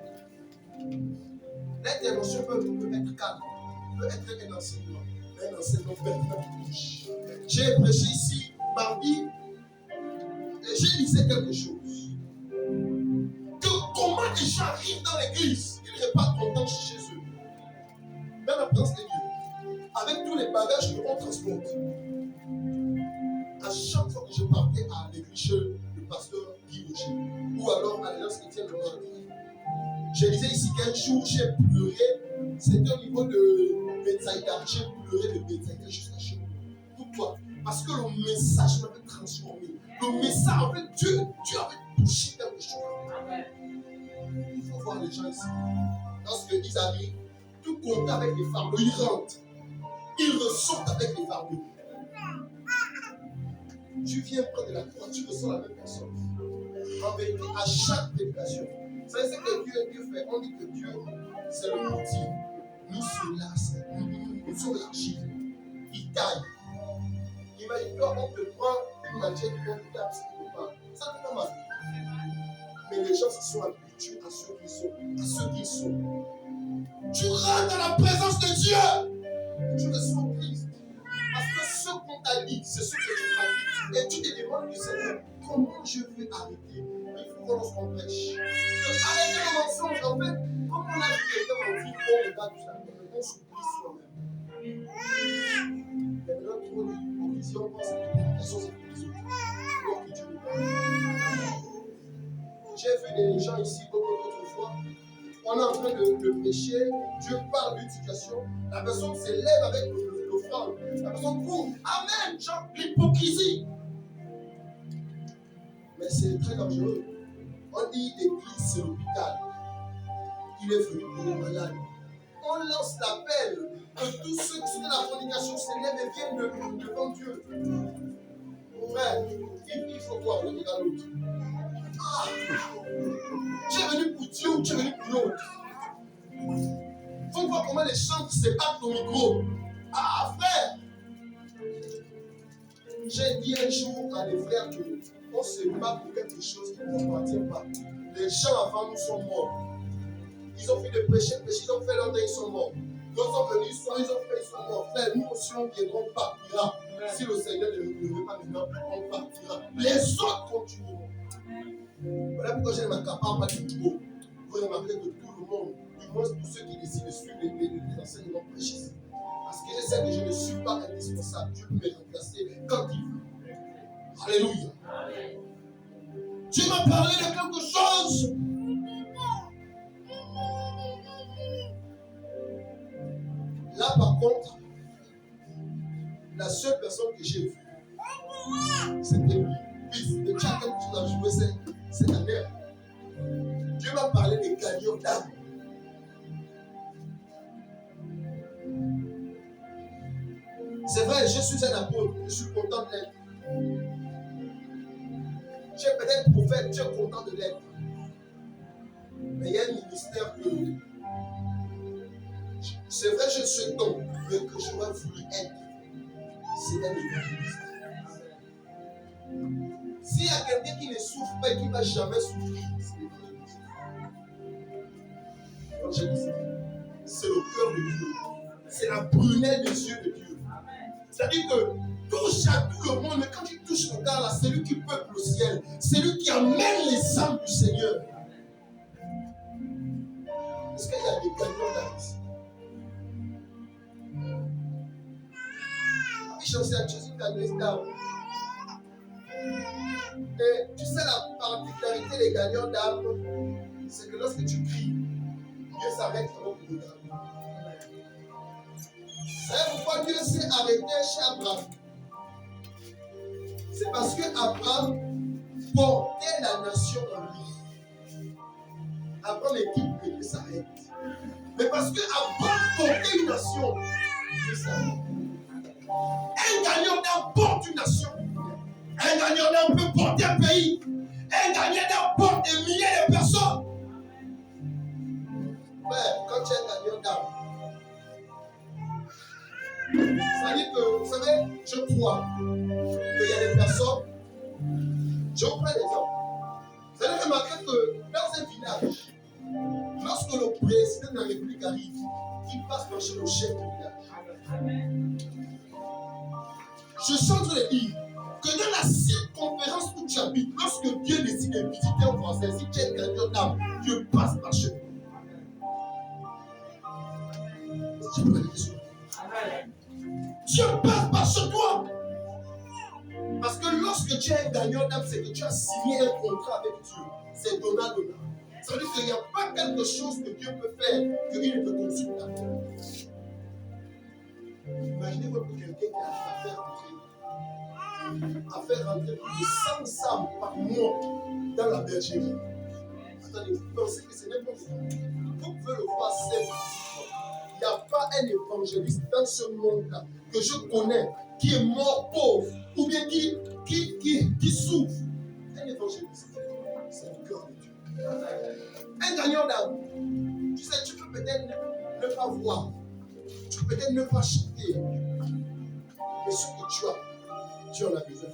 L'intervention peut être calme, peut être un enseignement pertinent. J'ai prêché ici mardi et j'ai lisé quelque chose. Que comment les gens arrivent dans l'église, ils repartent contents chez eux. Dans la présence de Dieu, avec tous les bagages que l'on transporte. À chaque fois que je partais à l'église chez le pasteur Guy Rocher, ou alors à l'Alliance chrétienne de mardi, je disais ici qu'un jour j'ai pleuré, c'était au niveau de Betsaïda, j'ai pleuré de Betsaïda jusqu'à chez moi. Pourquoi? Parce que le message m'avait transformé. Le message, en fait, Dieu avait touché quelque chose. Il faut voir les gens ici. Lorsqu'ils arrivent, tout compte avec les fardeaux, ils rentrent. Ils ressortent avec les fardeaux. Tu viens près de la croix, tu ressens la même personne. En vérité, à chaque prédication, vous savez ce que Dieu fait? On dit que Dieu, c'est le motif. Nous, c'est là, nous sommes l'archive. Il taille. Imagine-toi, on te prend une matière qui te tape, ça ne peut pas marcher. Mais les gens se sont habitués à ceux qu'ils sont. Tu rentres dans la présence de Dieu. Tu le sens triste. Parce que ce qu'on t'a dit, c'est ce que tu pratiques. Et tu te demandes du Seigneur, comment je vais arrêter? Il faut qu'on se prêche. Arrêter le mensonge, en fait, comme on a vu quelqu'un mentir, on regarde tout ça, on s'oublie soi-même. Il y a maintenant trop d'hypocrisie, on pense que les prédications, c'est pour les autres. Alors que Dieu nous parle. J'ai vu des gens ici, beaucoup d'autres fois, on est en train de prêcher, Dieu parle d'une situation, la personne s'élève avec l'offrande, la personne court, amen, genre l'hypocrisie. Mais c'est très dangereux. On dit l'église, c'est l'hôpital. Il est venu pour les malades. On lance l'appel que tous ceux qui sont dans la fornication s'élèvent et viennent devant Dieu. Frère, il faut voir le regard l'autre. Ah, tu es venu pour Dieu ou tu es venu pour l'autre? Il faut voir comment les gens se battent au micro. Ah, frère! J'ai dit un jour à des frères qu'on se bat pour quelque chose qui ne nous appartient pas. Les gens avant nous sont morts. Ils ont fait de prêcher, ils ont fait leur temps, ils sont morts. D'autres sont venus, ils sont morts. Frère, nous aussi, on viendra, on partira. Si le Seigneur ne le veut pas maintenant, on partira. Les autres continueront. Voilà pourquoi je ne m'accapare pas du tout. Vous remarquez que tout le monde, du moins tous ceux qui décident de suivre les enseignements prêchés, parce que je sais que je ne suis pas indispensable. Dieu peut me remplacer quand il veut. Alléluia. Dieu m'a parlé de quelque chose. Là, par contre, la seule personne que j'ai vue, c'était lui. Mais tu as quelque chose à jouer cette année. Dieu m'a parlé des gagnants d'âme. C'est vrai, je suis un apôtre, je suis content de l'être. Tu es peut-être prophète, tu es content de l'être. Mais il y a un ministère que c'est vrai, je suis don, mais que j'aurais voulu être. C'est un évangeliste. S'il y a quelqu'un qui ne souffre pas et qui ne va jamais souffrir, c'est l'évangéliste. L'évangéliste, c'est le cœur de Dieu. C'est la prunelle des yeux de Dieu. C'est-à-dire que touche à tout le monde, mais quand tu touches le gars là, c'est lui qui peuple le ciel. C'est lui qui amène les âmes du Seigneur. Est-ce qu'il y a des gagnants d'âme ici? C'est à Jésus qui a des d'âme. Et tu sais la particularité des gagnants d'âme, c'est que lorsque tu cries, Dieu s'arrête avant que tu regardes. Vous savez pourquoi Dieu s'est arrêté chez Abraham? C'est parce que Abraham portait la nation en lui. Abraham équipe que Dieu s'arrête. Mais parce que Abraham portait une nation, Dieu s'arrête. Un gagnant d'âme porte une nation. Un gagnant d'âme peut porter un pays. Un gagnant d'âme porte des milliers de personnes. Frère, quand tu es gagnant d'âme, ça dit que, vous savez, je crois qu'il y a des personnes, je vous prends l'exemple. Vous allez remarquer que dans un village, lorsque le président de la République arrive, il passe par chez le chef du village. Je suis en train de dire que dans la circonférence où tu habites, lorsque Dieu décide de visiter un Français, si tu es gagnant d'âme, Dieu passe par chez toi. Je peux dire ça. Dieu passe par chez toi. Parce que lorsque tu es un gagnant d'âme, c'est que tu as signé un contrat avec Dieu. C'est donnant. Ça veut dire qu'il n'y a pas quelque chose que Dieu peut faire qu'il ne peut consulter. Imaginez-vous que quelqu'un qui arrive à faire rentrer plus de 100 âmes par mois dans la bergerie. Attendez, vous pensez que c'est n'importe quoi. Vous pouvez le voir simple. Il n'y a pas un évangéliste dans ce monde-là que je connais qui est mort pauvre ou bien qui souffre. Un évangéliste, c'est le cœur de Dieu. Un gagnant d'âme, tu sais, tu peux peut-être ne pas voir, tu peux peut-être ne pas chanter, mais ce que tu as en as besoin.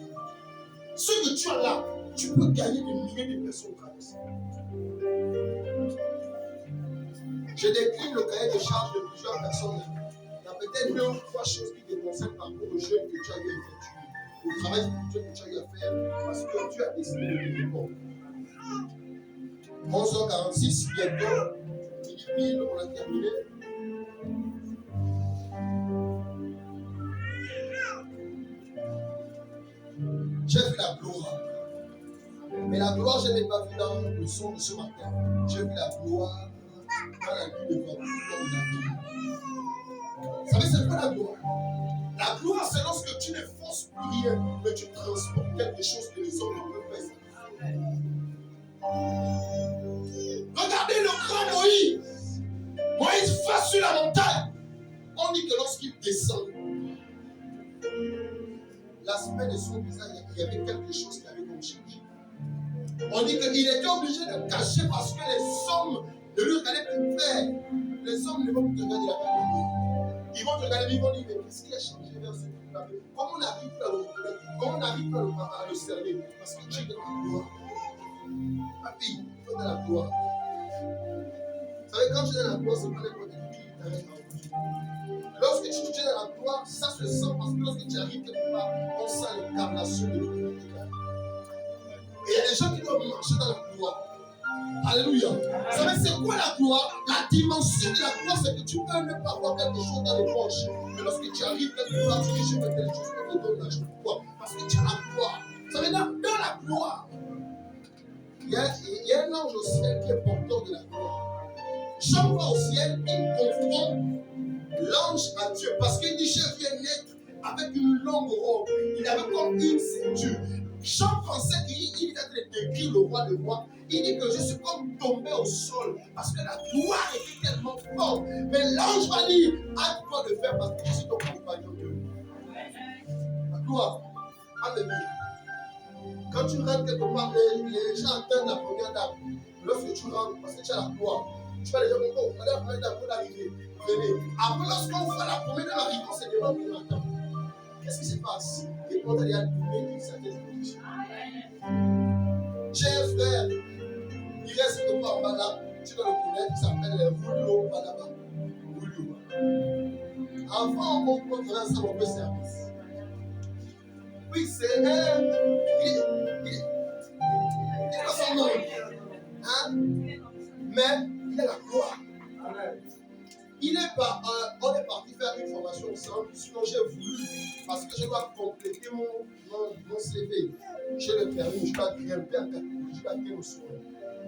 Ce que tu as là, tu peux gagner des milliers de personnes grâce. Je décline le cahier de charge de plusieurs personnes. Il y a peut-être 2 ou 3 choses qui te concernent par rapport au jeûne que tu as eu à effectuer, au travail spirituel que tu as eu à faire, parce que Dieu a décidé de te répondre. 11h46, bientôt, Philippe, on a terminé. J'ai vu la gloire. Mais la gloire, je ne l'ai pas vue dans le son de ce matin. J'ai vu la gloire dans la nuit de votre vie. Vous savez, c'est quoi la gloire? La gloire, c'est lorsque tu ne forces plus rien, mais tu transportes quelque chose que les hommes ne peuvent pas faire. Regardez le grand Moïse. Moïse va sur la montagne. On dit que lorsqu'il descend, l'aspect de son visage, il y avait quelque chose qui avait comme changé. On dit qu'il était obligé de cacher parce que les hommes ne lui regardaient plus faire. Les hommes ne vont plus te regarder la même manière. Ils vont te regarder, ils vont dire, mais qu'est-ce qui a changé vers ce truc-là? Comment on n'arrive pas à le reconnaître? Comment on n'arrive pas à le cerner? Parce que tu es dans la gloire. Ma fille, tu es dans la gloire. Vous savez, quand tu es dans la gloire, c'est pas n'importe qui t'arrête en vie. Lorsque tu es dans la gloire, ça se sent parce que lorsque tu arrives quelque part, on sent l'incarnation de l'autorité. Et il y a des gens qui doivent marcher dans la gloire. Alléluia. Vous savez, c'est quoi la gloire? La dimension de la gloire, c'est que tu peux ne pas avoir quelque chose dans les poches. Mais lorsque tu arrives quelque part, tu dis, je veux quelque chose pour te donner la joie. Pourquoi? Parce que tu as la gloire. Vous savez, dans la gloire, il y a un ange au ciel qui est porteur de la gloire. Chaque fois au ciel, il confond l'ange à Dieu. Parce qu'il dit, je viens naître avec une longue robe. Il avait comme une ceinture. Jean pensait qu'il était en train de décrire le roi de rois. Il dit que je suis comme tombé au sol parce que la gloire était tellement forte. Mais l'ange va dire, hâte-toi de faire parce que je suis ton compagnon Dieu. La gloire. Alléluia. Quand tu rentres quelque part, les gens attendent la première dame. Lorsque tu rentres, parce que tu as la gloire, tu vas les gens dire, oh, regardez la première dame pour l'arrivée. Venez. Après, lorsqu'on voit la première dame arriver, on se demande qui m'attend. Qu'est-ce qui se passe? Et on a dit à une certaine position. J'ai un frère, il reste quelque part en bas là, tu dois le connaître, il s'appelle Rouleau Panama. Rouleau. Avant, on peut faire ça au peu service. Oui, c'est un. Il a son nom. Hein? Mais il a la gloire. On est parti faire une formation ensemble, sinon j'ai voulu, parce que je dois compléter mon CV. J'ai le permis, je dois grimper en catégorie, je dois grimper au sommet.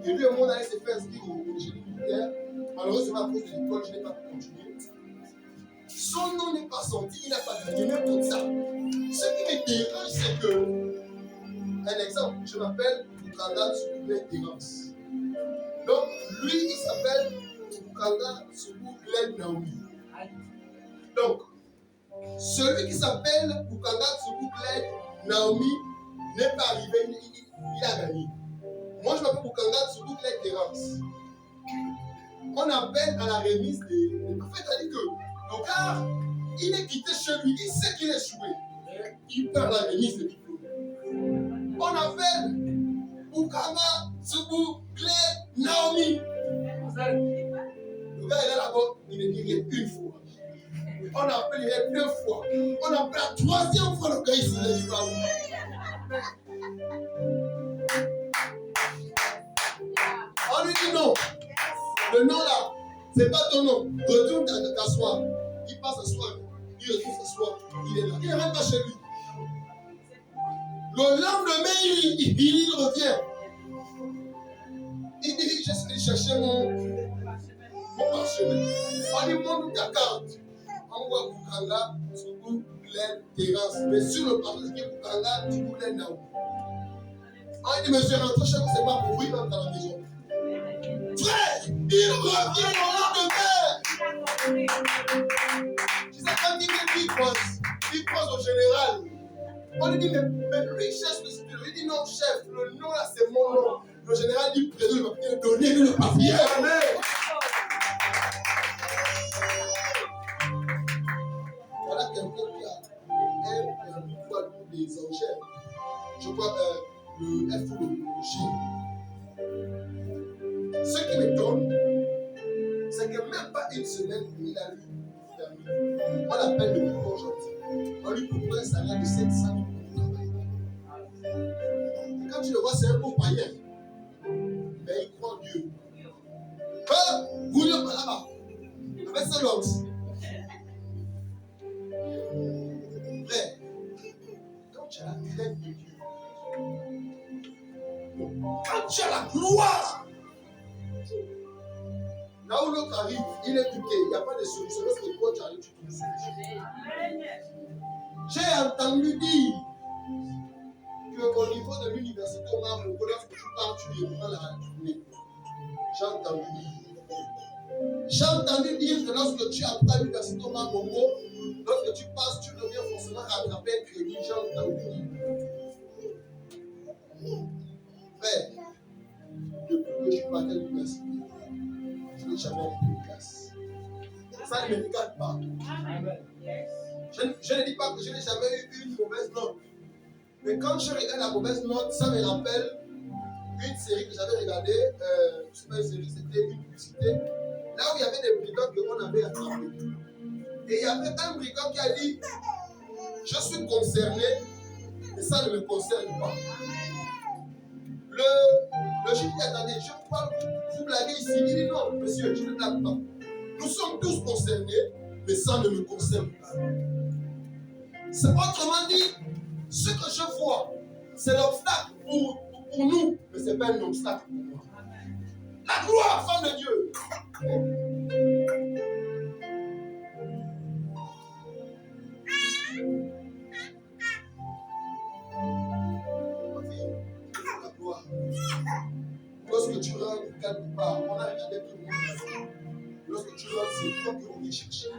Et lui, mon année s'est fait inscrire au génie militaire. Malheureusement, à cause de l'école, je n'ai pas pu continuer. Son nom n'est pas sorti, il n'a pas gagné, même comme ça. Ce qui me dérange, c'est que, un exemple, je m'appelle Bukanda Tsoukoulé Terence. Donc, lui, il s'appelle Bukanda Tsoukoulé Naomi. Donc, celui qui s'appelle Bukanda Tsoukoulé Naomi n'est pas arrivé, il a gagné. Moi, je m'appelle Bukanda Tsoukoulé Terence. On appelle à la remise des... Le prophète a dit que le gars, il est quitté chez lui, il sait qu'il est échoué. Il perd la remise des diplômes. On appelle Oukama, Tsubu, Claire, Naomi. Le gars, il est là-bas, il ne dit rien une fois. On appelle, il est 2 fois. On appelle la 3e fois, le gars, il se lève pas. On lui dit non. Le nom là, c'est pas ton nom. Retourne t'asseoir. Il passe s'asseoir. Il retourne s'asseoir. Il est là. Il ne rentre pas chez lui. Le lendemain, il revient. Il dit, je suis chercher mon parchemin. On lui montre ta carte. On voit Koukanga, Tsubu, Glen, Terrasse. Mais sur le parchemin, c'est Koukanga, Tsubu, Glen, Naou. On dit, monsieur, rentre chez vous, c'est pas pour vous, il rentre dans la maison. Frère, il revient le lendemain. Tu sais, quand il croise au général. On lui dit, mais lui, cherche le spirit. Il dit, non, chef, le nom là, c'est mon nom. Le général dit, prenez le papier, donnez-lui le papier. Amen. Voilà quelqu'un qui a un pouvoir des enchères. Je crois le F ou le G. Ce qui m'étonne, c'est que même pas une semaine, il a eu permis. On l'appelle le plus gentil. On lui propose un salaire de 700 000 pour travailler. Quand tu le vois, c'est un beau païen. Mais il croit en Dieu. Bouillon là-bas. Avec sa langue. Frère, quand tu as la crainte de Dieu, quand tu as la gloire, là où l'autre arrive, il est piqué, il n'y a pas de solution. Lorsque toi tu arrives, tu trouves une solution. J'ai entendu dire qu'au niveau de l'université, on a un lorsque tu pars, tu reprends la journée. J'ai entendu dire que lorsque tu apprends à l'université, on a un Congo, lorsque tu passes, tu reviens forcément rattraper un crédit. J'ai entendu dire. Frère, depuis que je suis parti à l'université, je n'ai jamais été une classe. Ça ne me regarde pas. Je ne dis pas que je n'ai jamais eu une mauvaise note. Mais quand je regarde la mauvaise note, ça me rappelle une série que j'avais regardée. C'est pas une série, c'était une publicité. Là où il y avait des brigands qu'on avait attrapés. Et il y avait un brigand qui a dit, je suis concerné, et ça ne me concerne pas. Le juge dit, attendez, je vous parle, vous blaguez ici. Il dit, non, monsieur, je ne blague pas. Nous sommes tous concernés, mais ça ne me concerne pas. C'est autrement dit, ce que je vois, c'est l'obstacle pour nous, mais ce n'est pas un obstacle pour moi. La gloire, femme de Dieu. La gloire. Lorsque tu rentres quelque part, on a regardé tout le monde. Lorsque tu rentres, c'est toi qui on vient chercher.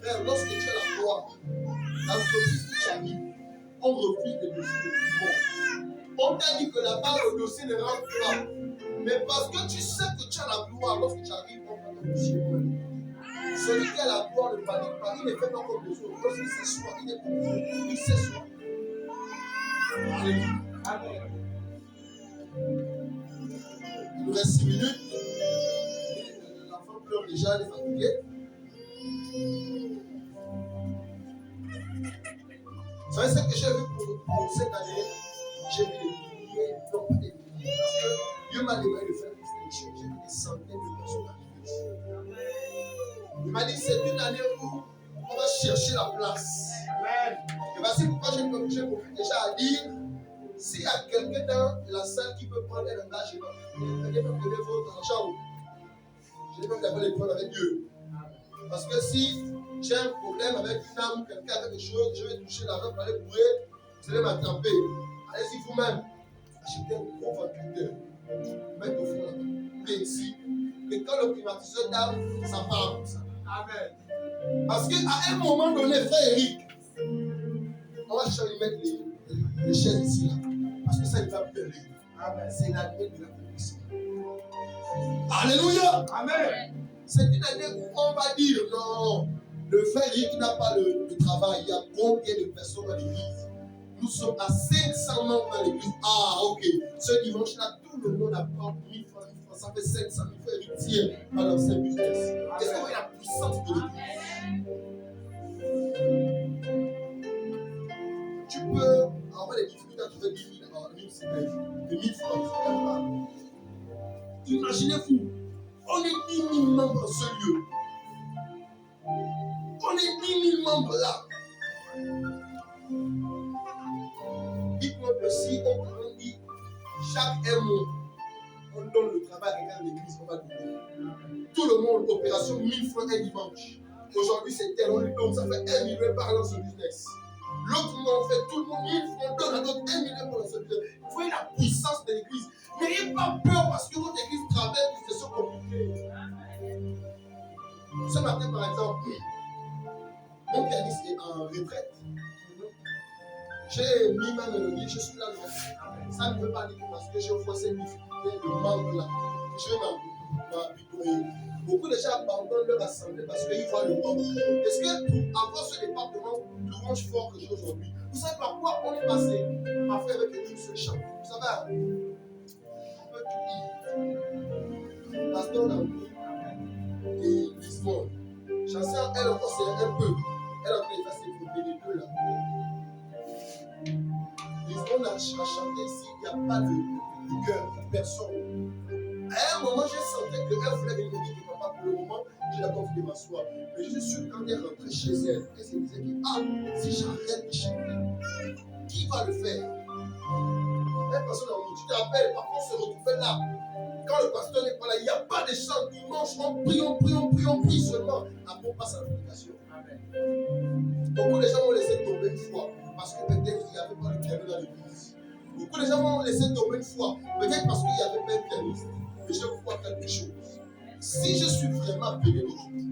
Frère, lorsque tu as la gloire, l'entreprise qui t'arrive, on refuse de dossiers. On t'a dit que là-bas, le dossier ne rentre pas. Mais parce que tu sais que tu as la gloire, lorsque tu arrives, on prend ton dossier. Celui qui a la gloire ne panique pas. Il ne fait pas comme les autres. Lorsqu'il s'assoit, il est comme Dieu. Il s'assoit. Alléluia. Amen. Il nous reste 6 minutes. L'enfant pleure déjà, il est fatigué. Vous savez ce que j'ai vu pour cette année? J'ai vu des milliers, non pas des milliers, parce que Dieu m'a demandé de faire une distinction. J'ai vu des centaines de personnes arriver ici. Il m'a dit c'est une année où on va chercher la place. Amen. Et voici pourquoi j'ai déjà à dire, s'il y a quelqu'un dans la salle qui peut prendre un engagement, venez me donner votre argent. Je vais même d'abord les prendre avec Dieu. Parce que si j'ai un problème avec une âme, quelqu'un a quelque chose, je vais toucher l'argent pour aller bourrer, vous allez m'attraper. Allez-y vous-même, achetez un gros ventilateur, mettez au fond là-bas. Et ici, que quand le climatiseur d'âme, ça parle comme ça. Amen. Parce qu'à un moment donné, frère Eric, on va chercher à mettre les chaises ici là. Parce que ça ne va plus aller. Amen. C'est la tête de la police. Alléluia. Amen. C'est une année où on va dire non, le frère Rick n'a pas le travail. Il y a combien de personnes dans l'église? Nous sommes à 500 membres dans l'église. Ah, ok. Ce dimanche-là, tout le monde apporte 1000 francs, 1000 francs. Ça fait 500 000 frères Rick tiennent à leur sein business. Est-ce que vous voyez la puissance de l'église? Tu peux avoir des difficultés à trouver 10 000 en une semaine. De 1000 francs, c'est pas mal. Imaginez-vous, on est 10 000 membres dans ce lieu. On est 10 000 membres là. Dites-moi que si on dit chaque un mois, on donne le travail à quelqu'un de l'église, on va donner. Tout le monde, opération 1000 francs un dimanche. Aujourd'hui, c'est tel, on lui donne, ça fait 1 million par an sur business. L'autre mois, on fait tout le monde 1000 francs, donne à d'autres 1 million pour ce business. Vous voyez la puissance de l'église. N'ayez pas peur parce que votre église traverse des situations compliquées. Ce matin, par exemple, mon pianiste est en retraite. J'ai mis ma mélodie, je suis là. Ça ne veut pas dire que parce que je vois cette difficulté, le manque là, je vais m'habituer. Beaucoup de gens abandonnent leur assemblée parce qu'ils voient le manque. Est-ce que pour avoir ce département louange fort que j'ai aujourd'hui, vous savez par quoi on est passé à faire avec une seule chant? Vous savez, on peut tout dire. Pasteur Namou et Lisbonne. Chancel, elle encore, c'est un peu. Elle a fait les deux là. Lisbonne a chanté ici, il n'y a pas de cœur, il n'y a personne. À un moment, j'ai senti qu'elle voulait venir me dire que papa, pour le moment, j'ai la confiance de m'asseoir. Mais je suis sûr quand elle est rentrée chez elle, elle se disait que si j'arrête de chanter, qui va le faire? Une personne a dit, tu te rappelles, par contre, on se retrouvait là. Quand le pasteur n'est pas là, il n'y a pas de chant dimanche, on prie seulement. Après, on passe à l'application. Beaucoup de gens vont laisser tomber une fois, parce que peut-être qu'il n'y avait pas le piano dans l'église. Beaucoup de gens vont laisser tomber une fois, peut-être parce qu'il n'y avait pas un pianiste. Mais je vois quelque chose. Si je suis vraiment appelé aujourd'hui,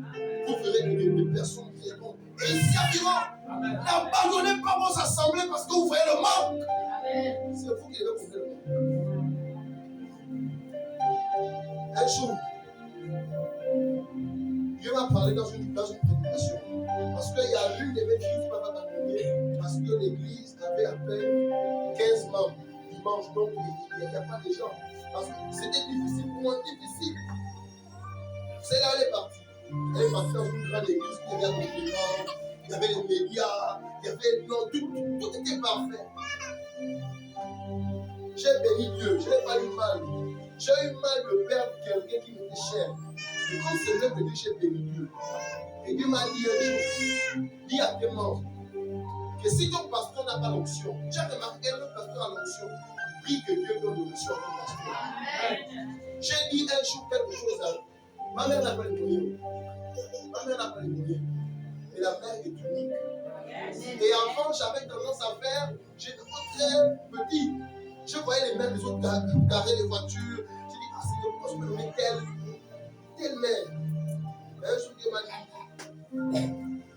vous verrez que des personnes viendront et ils serviront. N'abandonnez pas vos assemblées parce que vous voyez le manque. C'est vous qui devez couvrir le manque. Un jour, Dieu m'a parlé dans une prédication. Parce qu'il y a l'une de mes filles qui m'a abandonné parce que l'église avait à peine 15 membres dimanche, donc il n'y a pas de gens. Parce que c'était difficile pour moi, difficile. C'est là où elle est partie. Elle est partie dans une grande église qui avait un gouvernement, il y avait les médias, il y avait tout était parfait. J'ai béni Dieu, je n'ai pas eu mal. J'ai eu mal de perdre quelqu'un qui m'était cher. Et comme c'est vrai que Dieu, j'ai béni Dieu. Et Dieu m'a dit un jour, dis à tes membres, que si ton pasteur n'a pas l'onction, j'ai remarqué le pasteur a l'onction, prie que Dieu donne l'onction à ton pasteur. J'ai dit un jour quelque chose à ma mère n'a pas les moyens. Ma mère n'a pas les moyens. Et la mère est unique. Et avant, j'avais tendance à faire, j'étais très petit. Je voyais les mères des autres garer les voitures. J'ai dit, ah, c'est le poste, je me mets telle mère. Mais un jour, Dieu m'a dit,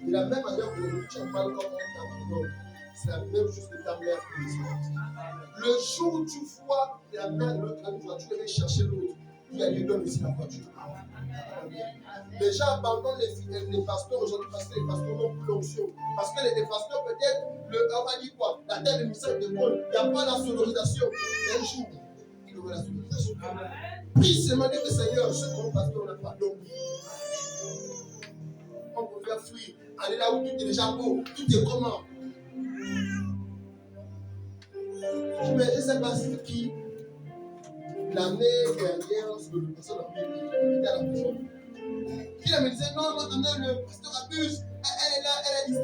de la même manière que tu as mal comme on t'abandonne, c'est la même chose que ta mère pour les autres. Le jour où tu vois la mère de l'autre ami, tu vas chercher l'autre. Il lui donne aussi la voiture. Les gens abandonnent les pasteurs aujourd'hui parce que les pasteurs n'ont plus l'onction. Parce que les pasteurs, peut-être, on va dire quoi? La terre de message de Paul, il n'y a pas la sonorisation. Un jour, il y aura la sonorisation. Puis seulement dire que Seigneur, ce grand pasteur n'a pas d'homme. On peut faire fuir. Aller là où tout est déjà beau, tout est comment. Je ne sais pas c'est qui. L'année dernière, lorsque le pasteur a était à la prison, il me disait non, le pasteur abuse, elle est là, elle est